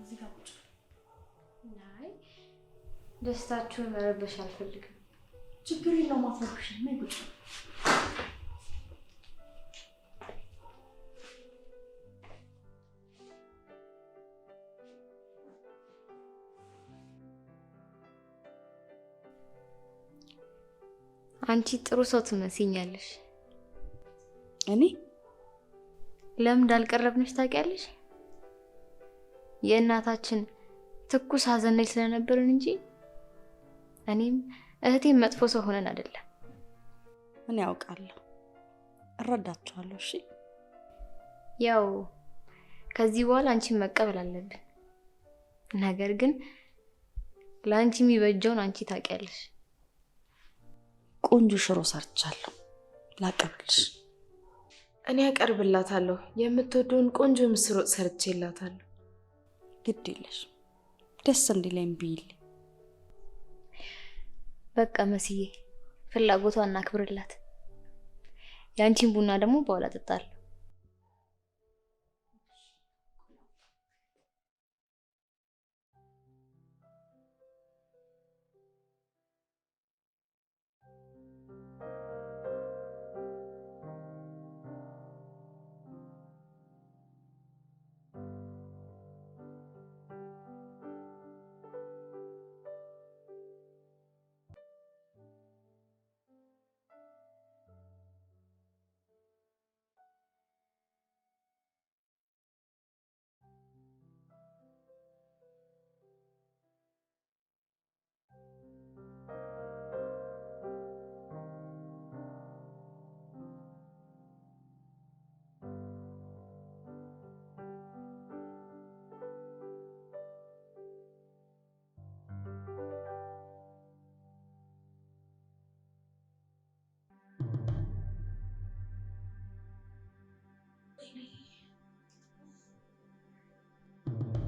እዚህ ጋር ቁጭ። አይ ደስታችሁን መረበሽ አልፈልግም። ችግር የለውም አትረብሽ። ምን ቁጭ አንቺ ጥሩ ሰው ትመስኛለሽ። እኔ ለምን እንዳልቀረብንሽ ታውቂያለሽ? የእናታችን ትኩስ ሐዘን ላይ ስለነበርን እንጂ እኔም እህቴም መጥፎ ሰው ሆነን አይደለም። እኔ ያውቃለሁ፣ እረዳችኋለሁ። እሺ ያው ከዚህ በኋላ አንቺን መቀበል አለብን። ነገር ግን ለአንቺ የሚበጀውን አንቺ ታውቂያለሽ። ቆንጆ ሽሮ ሰርቻለሁ፣ ላቀብልሽ። እኔ አቀርብላታለሁ። የምትወደውን ቆንጆ ምስር ወጥ ሰርቼላታለሁ። ግድ የለሽ፣ ደስ እንዲለኝ ብይልኝ። በቃ መስዬ ፍላጎቷን እናክብርላት። ያንቺን ቡና ደግሞ በኋላ እጠጣለሁ።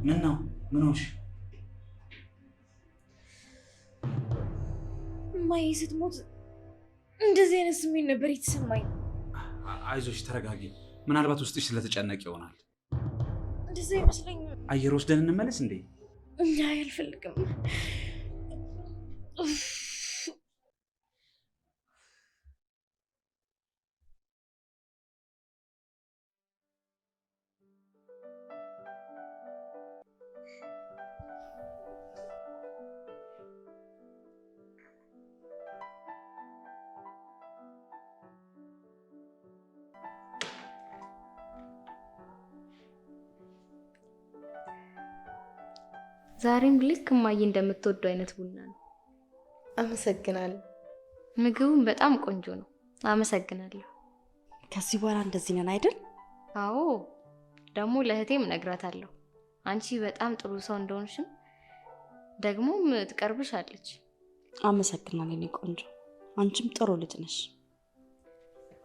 ምን ነው? ምን ሆንሽ? እማዬ ስትሞት እንደዚህ አይነት ስሜት ነበር የተሰማኝ። አይዞሽ፣ ተረጋጊ። ምናልባት ውስጥሽ ስለተጨነቅ ይሆናል። እንደዛ አይመስለኝም። አየር ወስደን እንመለስ እንዴ? አይ አልፈልግም። ዛሬም ልክ እማዬ እንደምትወደው አይነት ቡና ነው። አመሰግናለሁ። ምግቡም በጣም ቆንጆ ነው። አመሰግናለሁ። ከዚህ በኋላ እንደዚህ ነን አይደል? አዎ፣ ደግሞ ለእህቴም እነግራታለሁ። አንቺ በጣም ጥሩ ሰው እንደሆንሽም ደግሞም ትቀርብሻለች። አመሰግናለሁ የኔ ቆንጆ፣ አንቺም ጥሩ ልጅ ነሽ።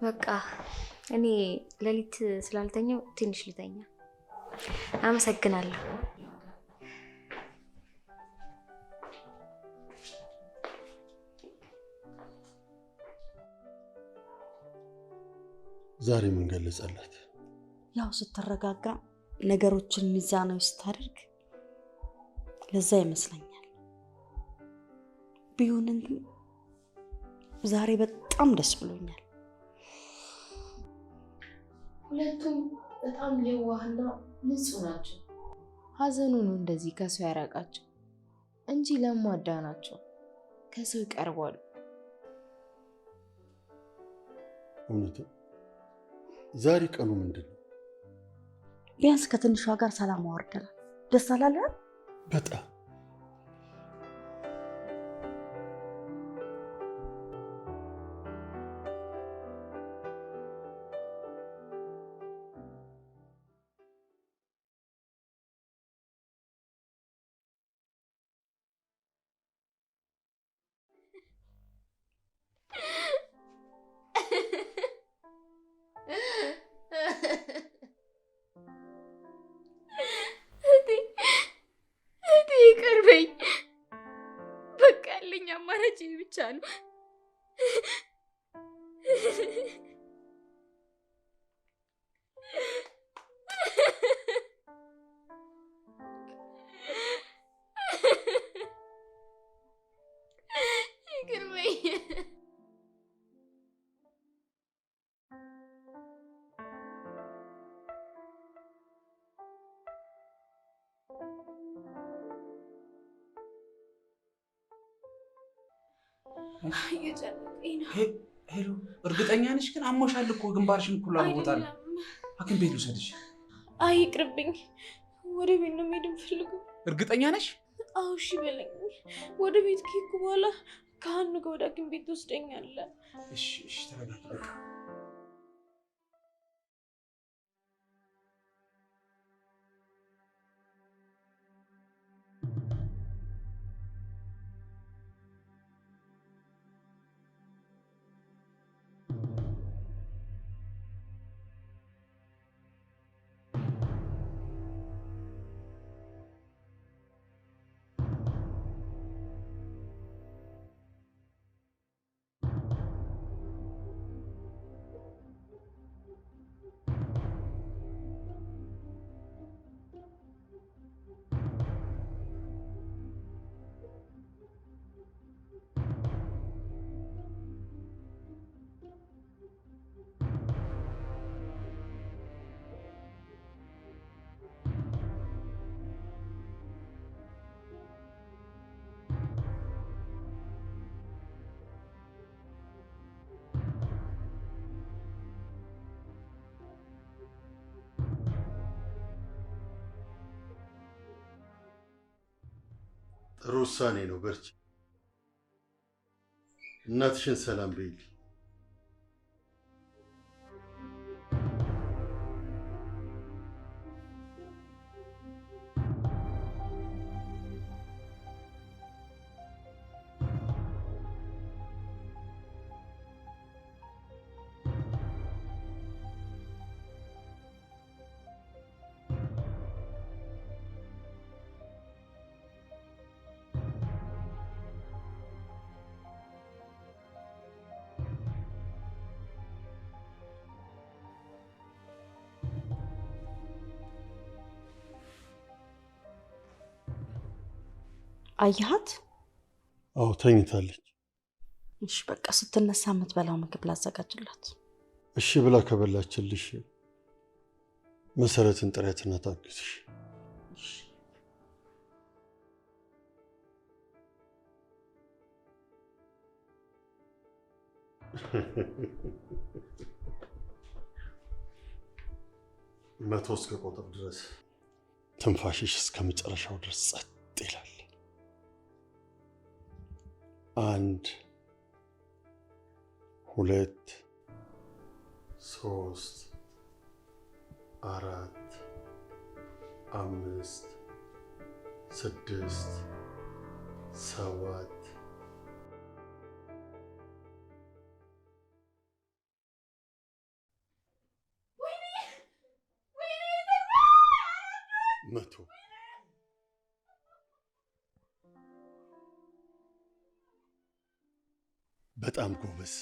በቃ እኔ ሌሊት ስላልተኛው ትንሽ ልተኛ። አመሰግናለሁ። ዛሬ ምን ገለጸላት? ያው ስትረጋጋ ነገሮችን ሚዛናዊ ስታደርግ ለዛ ይመስለኛል። ቢሆንም ግን ዛሬ በጣም ደስ ብሎኛል። ሁለቱም በጣም የዋህና ንጹህ ናቸው። ሀዘኑ ነው እንደዚህ ከሰው ያራቃቸው እንጂ ለማዳ ናቸው። ከሰው ይቀርባሉ። እውነትም ዛሬ ቀኑ ምንድን ነው? ቢያንስ ከትንሿ ጋር ሰላም አወርደናል። ደስ አላለህ? በጣም ይቅርበኝ። በቃ ያለኝ አማራጭ ብቻ ነው። እየጨነቀኝ ነው። ሄሎ እርግጠኛ ነሽ ግን አሞሻል እኮ ግንባርሽን ኩላ ወጣል ሐኪም ቤት ልውሰድሽ አይ ይቅርብኝ ወደ ቤት ነው መሄድ የምፈልገው እርግጠኛ ነሽ አዎ እሺ በለኝ ወደ ቤት ከሄድኩ በኋላ ከሀኑ ጋር ወደ ሐኪም ቤት ትወስደኛለህ እሺ ተረጋጊ በቃ ጥሩ ውሳኔ ነው። በርቺ። እናትሽን ሰላም በይልኝ። አያት? አዎ ተኝታለች። እሺ በቃ ስትነሳ የምትበላው ምግብ ላዘጋጅላት። እሺ ብላ ከበላችልሽ መሰረትን ጥሪያትና ታግዝሽ። መቶ እስከ ቁጥር ድረስ ትንፋሽሽ እስከ መጨረሻው ድረስ ጸጥ ይላል። 1 2 3 4 5 6 7 መቶ በጣም ጎበዝ።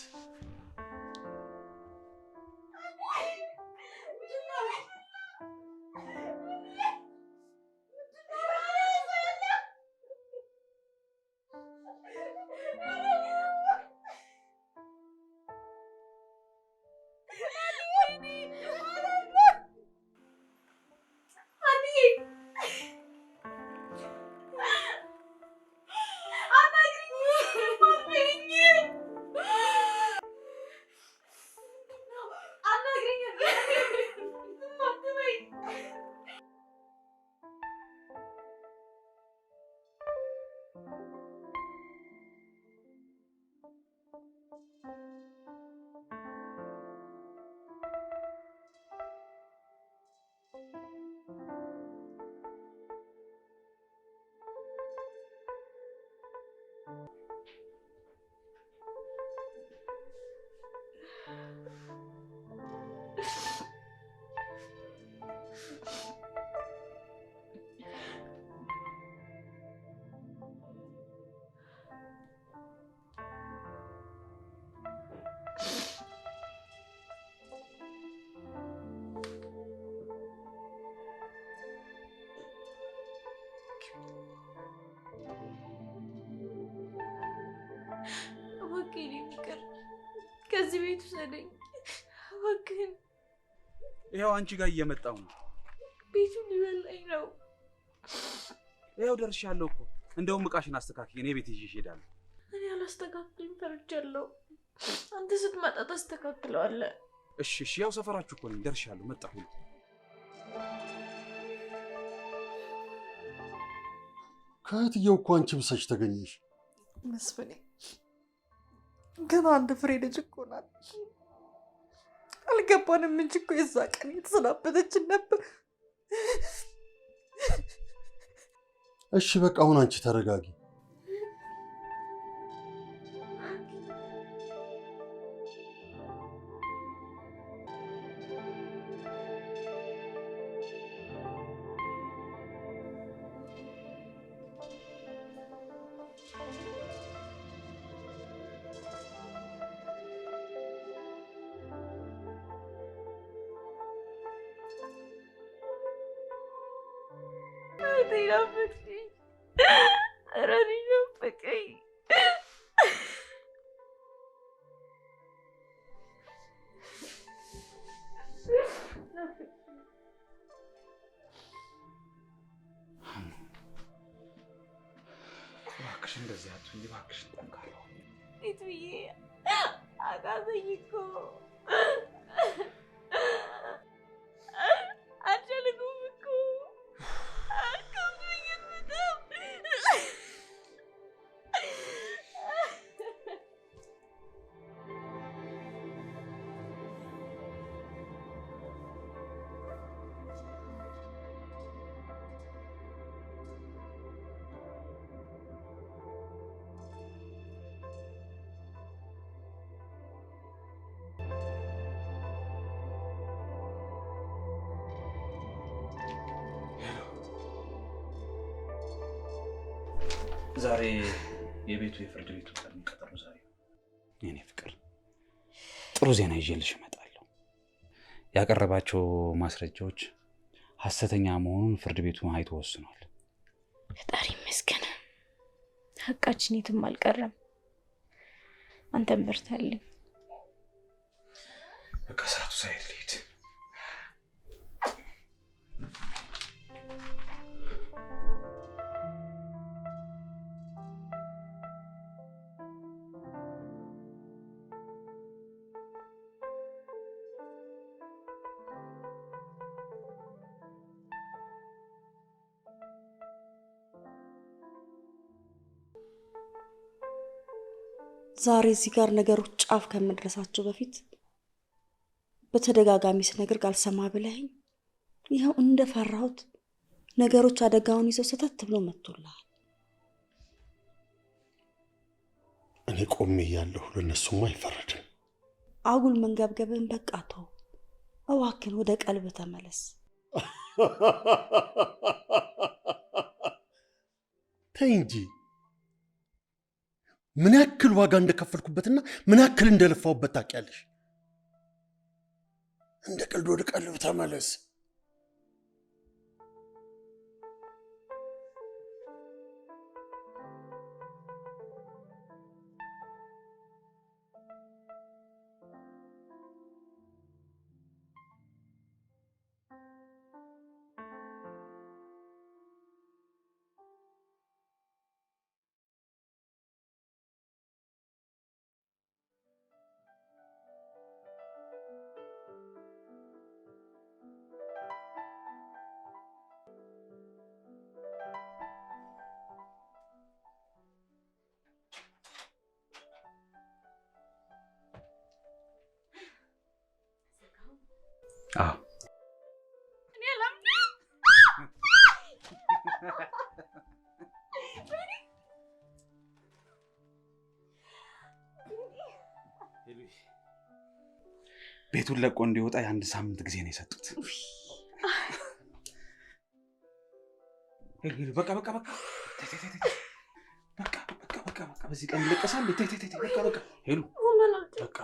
ከዚህ ቤት ውሰደኝ እባክህን። ይኸው አንቺ ጋር እየመጣሁ ነው። ቤቱ ሊበላኝ ነው። ይኸው ደርሻለሁ እኮ። እንደውም ዕቃሽን አስተካክዬ እኔ ቤት ይዤሽ እሄዳለሁ። እኔ እንዳላስተካክልም ፈርቻለሁ። አንተ ስትመጣ ታስተካክለዋለህ። እሺ ያው ሰፈራችሁ እኮ ነኝ፣ ደርሻለሁ፣ መጣሁ። ከእህትየው እኮ አንቺ ብሰሽ ተገኘሽ። መስፍኔ ገና አንድ ፍሬ ልጅ እኮ ናት። አልገባንም እንጂ እኮ የዛ ቀን የተሰናበተችን ነበር። እሺ በቃ አሁን አንቺ ተረጋጊ። እባክሽ እንደዚህ አትሁኝ፣ እባክሽ ጠንካራ ቤቱዬ አቃተኝ እኮ አልቻልኩም እኮ አቃተኝ በጣም። ዛሬ የቤቱ የፍርድ ቤቱ ቀጠሮ ዛሬ ነው። የኔ ፍቅር ጥሩ ዜና ይዤልሽ እመጣለሁ። ያቀረባቸው ማስረጃዎች ሐሰተኛ መሆኑን ፍርድ ቤቱ አይቶ ወስኗል። ፈጣሪ ይመስገን፣ ሀቃችን የትም አልቀረም። አንተም በርታልኝ። በቃ ሰዓቱ ሳይሄድ ልሂድ። ዛሬ እዚህ ጋር ነገሮች ጫፍ ከመድረሳቸው በፊት በተደጋጋሚ ስነግር አልሰማ ብለኸኝ ይኸው እንደፈራሁት ነገሮች አደጋውን ይዘው ሰተት ብሎ መጥቶልሃል። እኔ ቆሜ እያለሁ ለእነሱም አይፈረድም። አጉል መንገብገብን በቃ ተው እባክህን፣ ወደ ቀልብ ተመለስ። ተይ እንጂ ምን ያክል ዋጋ እንደከፈልኩበትና ምን ያክል እንደለፋውበት ታውቂያለሽ። እንደ ቀልድ ወደ ቀልብ ተመለስ። አዎ ቤቱን ለቆ እንዲወጣ የአንድ ሳምንት ጊዜ ነው የሰጡት። በቃ በዚህ ቀን ይለቀሳል። በቃ ሄሉ በቃ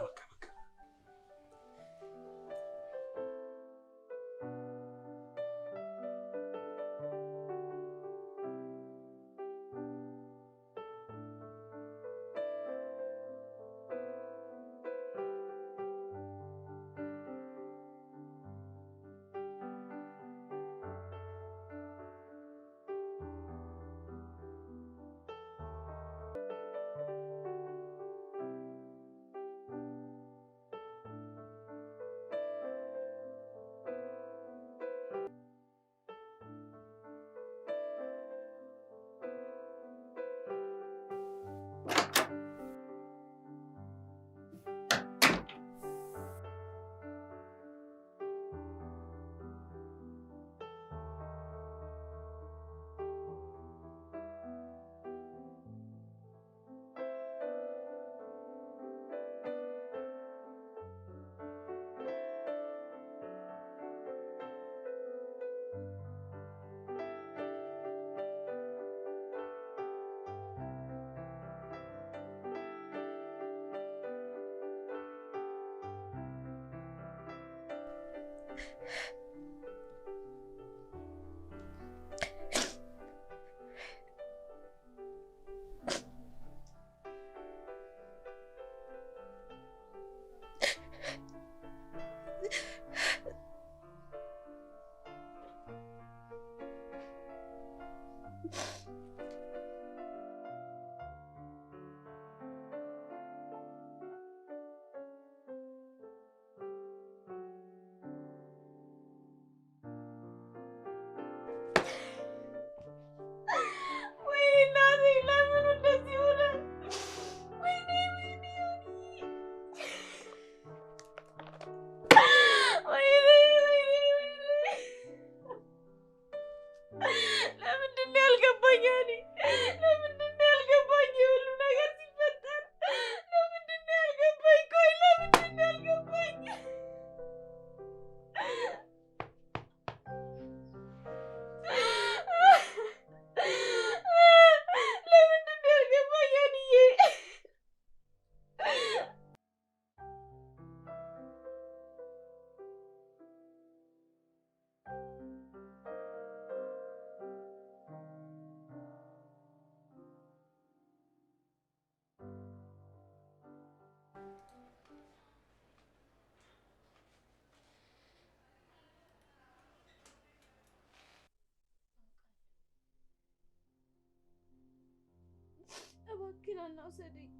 እባክህን አናውሰደኝ።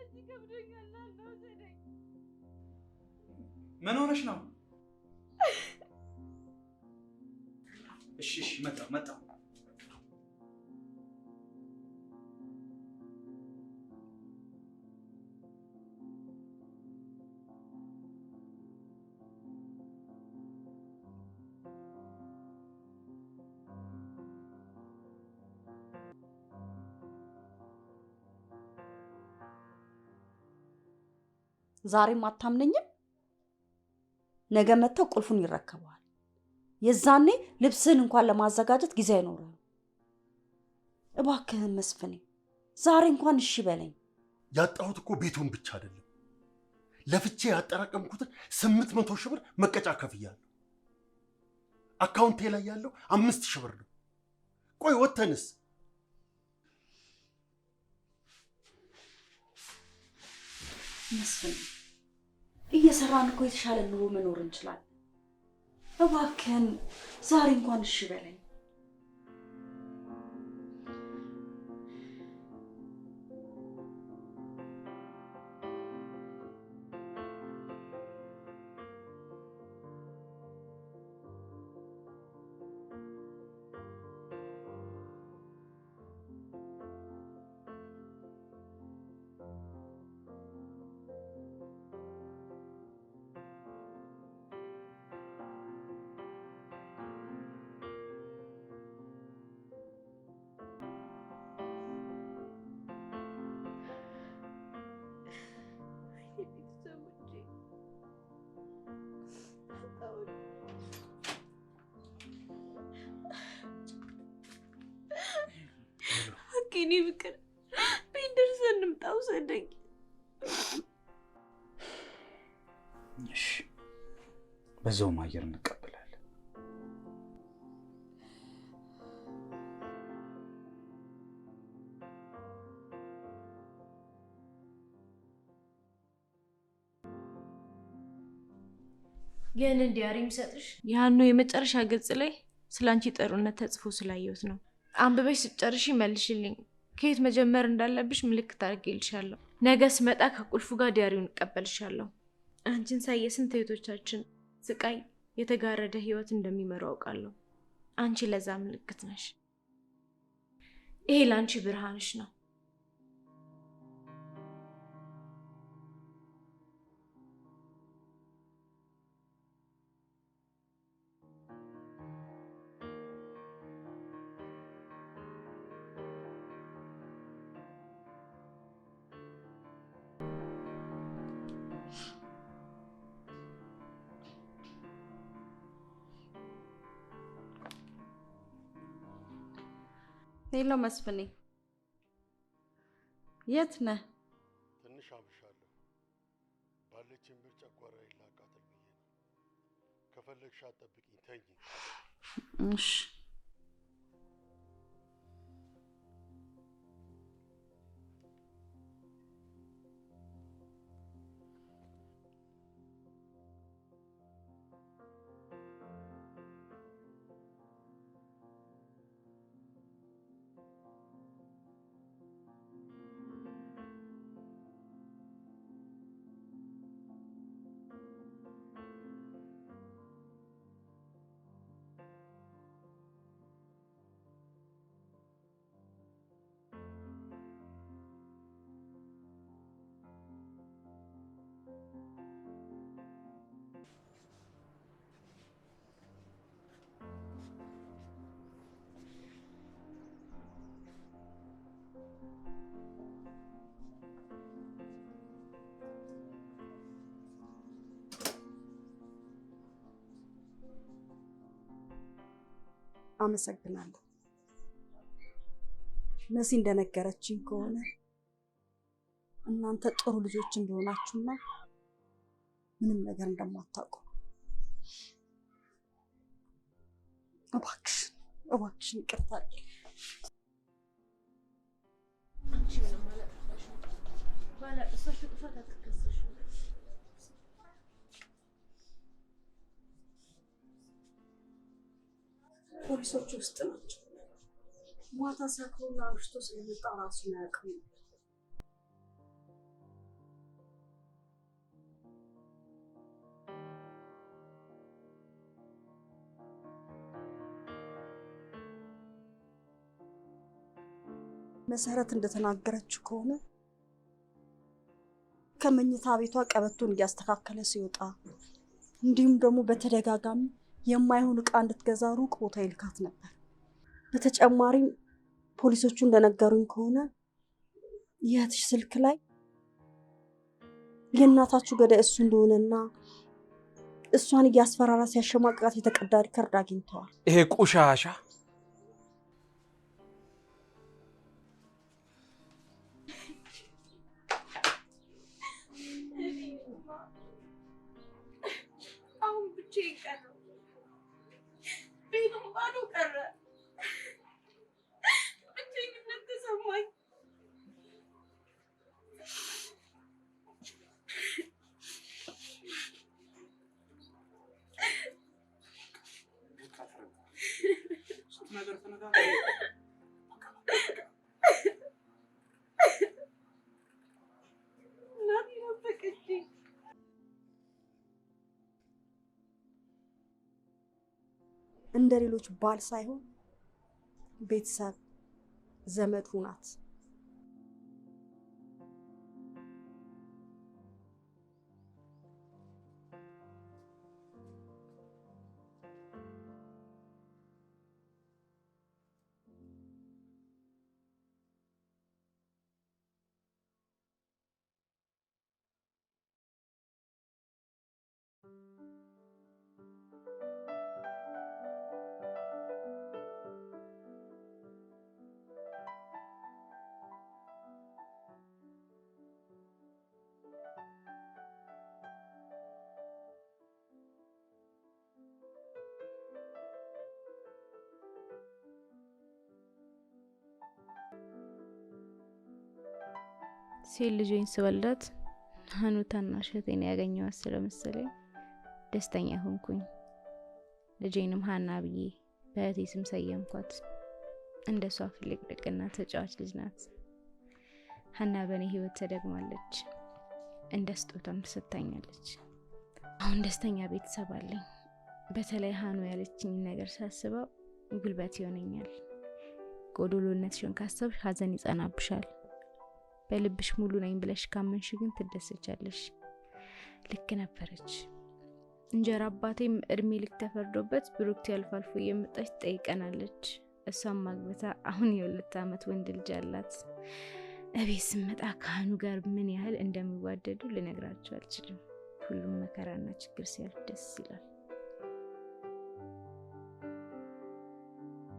እዚህ ከብዶኛል፣ አናውሰደኝ። ምን ሆነሽ ነው? እሺ መጣ። ዛሬም አታምነኝም? ነገ መተው ቁልፉን ይረከበዋል። የዛኔ ልብስህን እንኳን ለማዘጋጀት ጊዜ አይኖርም። እባክህን መስፍኔ ዛሬ እንኳን እሺ በለኝ። ያጣሁት እኮ ቤቱን ብቻ አይደለም፣ ለፍቼ ያጠራቀምኩትን 800 ሺህ ብር መቀጫ ከፍያለሁ። አካውንቴ ላይ ያለው 5 ሺህ ብር ነው። ቆይ ወተንስ መስፍኔ እየሰራን እኮ የተሻለ ኑሮ መኖር እንችላለን። እባክህን ዛሬ እንኳን እሺ በለኝ። እኔ ፍቅር ቤት ደርሰን እንምጣ፣ ውሰደኝ። እሺ፣ በዛውም አየር እንቀበላለን። ይህንን ዲያሪ የሚሰጥሽ ያኑ የመጨረሻ ገጽ ላይ ስላንቺ ጥሩነት ተጽፎ ስላየሁት ነው። አንብበሽ ስጨርሺ መልሽልኝ። ከየት መጀመር እንዳለብሽ ምልክት አድርጌልሻለሁ። ነገ ስመጣ ከቁልፉ ጋር ዲያሪውን እቀበልሻለሁ። አንቺን ሳይ የስንት እህቶቻችን ስቃይ የተጋረደ ህይወት እንደሚመሩ አውቃለሁ። አንቺ ለዛ ምልክት ነሽ። ይሄ ለአንቺ ብርሃንሽ ነው። ሄሎ መስፍኔ፣ የት ነህ? ትንሽ አምሻለሁ። ባለችን ብር ጨጓራዬ ላቃጥል ብዬ ነው። ከፈለግሽ አትጠብቂኝ፣ ተኝ። እሺ። አመሰግናለሁ። መሲ እንደነገረችኝ ከሆነ እናንተ ጥሩ ልጆች እንደሆናችሁና ምንም ነገር እንደማታውቁ እባክሽን ይቅርታ አድርጊ። ፖሊሶች ውስጥ ናቸው። ማታ ሰክሮና አምሽቶ ስለመጣ ራሱን አያውቅም። መሰረት እንደተናገረችው ከሆነ ከመኝታ ቤቷ ቀበቶን እያስተካከለ ሲወጣ እንዲሁም ደግሞ በተደጋጋሚ የማይሆን ዕቃ እንድትገዛ ሩቅ ቦታ ይልካት ነበር። በተጨማሪም ፖሊሶቹ እንደነገሩኝ ከሆነ የእህትሽ ስልክ ላይ የእናታችሁ ገዳይ እሱ እንደሆነና እሷን እያስፈራራ ሲያሸማቅቃት የተቀዳ ሪከርድ አግኝተዋል። ይሄ ቆሻሻ አሁን ብቻዬን ቀረሁ። ቤቱም ባዶ ቀረ። ብቸኝነት ተሰማኝ። እናቴ ናፈቀችኝ። እንደ ሌሎች ባል ሳይሆን ቤተሰብ ዘመድ ሁናት። ሴት ልጄን ስወልዳት ሀኑ ታናሽ እህቴን ያገኘኋት ስለመሰለኝ ደስተኛ ሆንኩኝ። ልጄንም ሀና ብዬ በእህቴ ስም ሰየምኳት። እንደሷ ፍልቅልቅና ተጫዋች ልጅ ናት። ሀና በእኔ ህይወት ተደግማለች፣ እንደ ስጦታም ተሰጥታኛለች። አሁን ደስተኛ ቤተሰብ አለኝ። በተለይ ሀኑ ያለችኝ ነገር ሳስበው ጉልበት ይሆነኛል። ጎዶሎነትሽን ካሰብሽ ሀዘን ይጸናብሻል። በልብሽ ሙሉ ነኝ ብለሽ ካመንሽ ግን ትደሰቻለሽ። ልክ ነበረች። እንጀራ አባቴም እድሜ ልክ ተፈርዶበት ብሩክቲ አልፎ አልፎ እየመጣች ትጠይቀናለች። እሷም ማግበታ አሁን የ2 ዓመት ወንድ ልጅ አላት። እቤት ስመጣ ከሀኑ ጋር ምን ያህል እንደሚዋደዱ ልነግራቸው አልችልም። ሁሉም መከራና ችግር ሲያልፍ ደስ ይላል።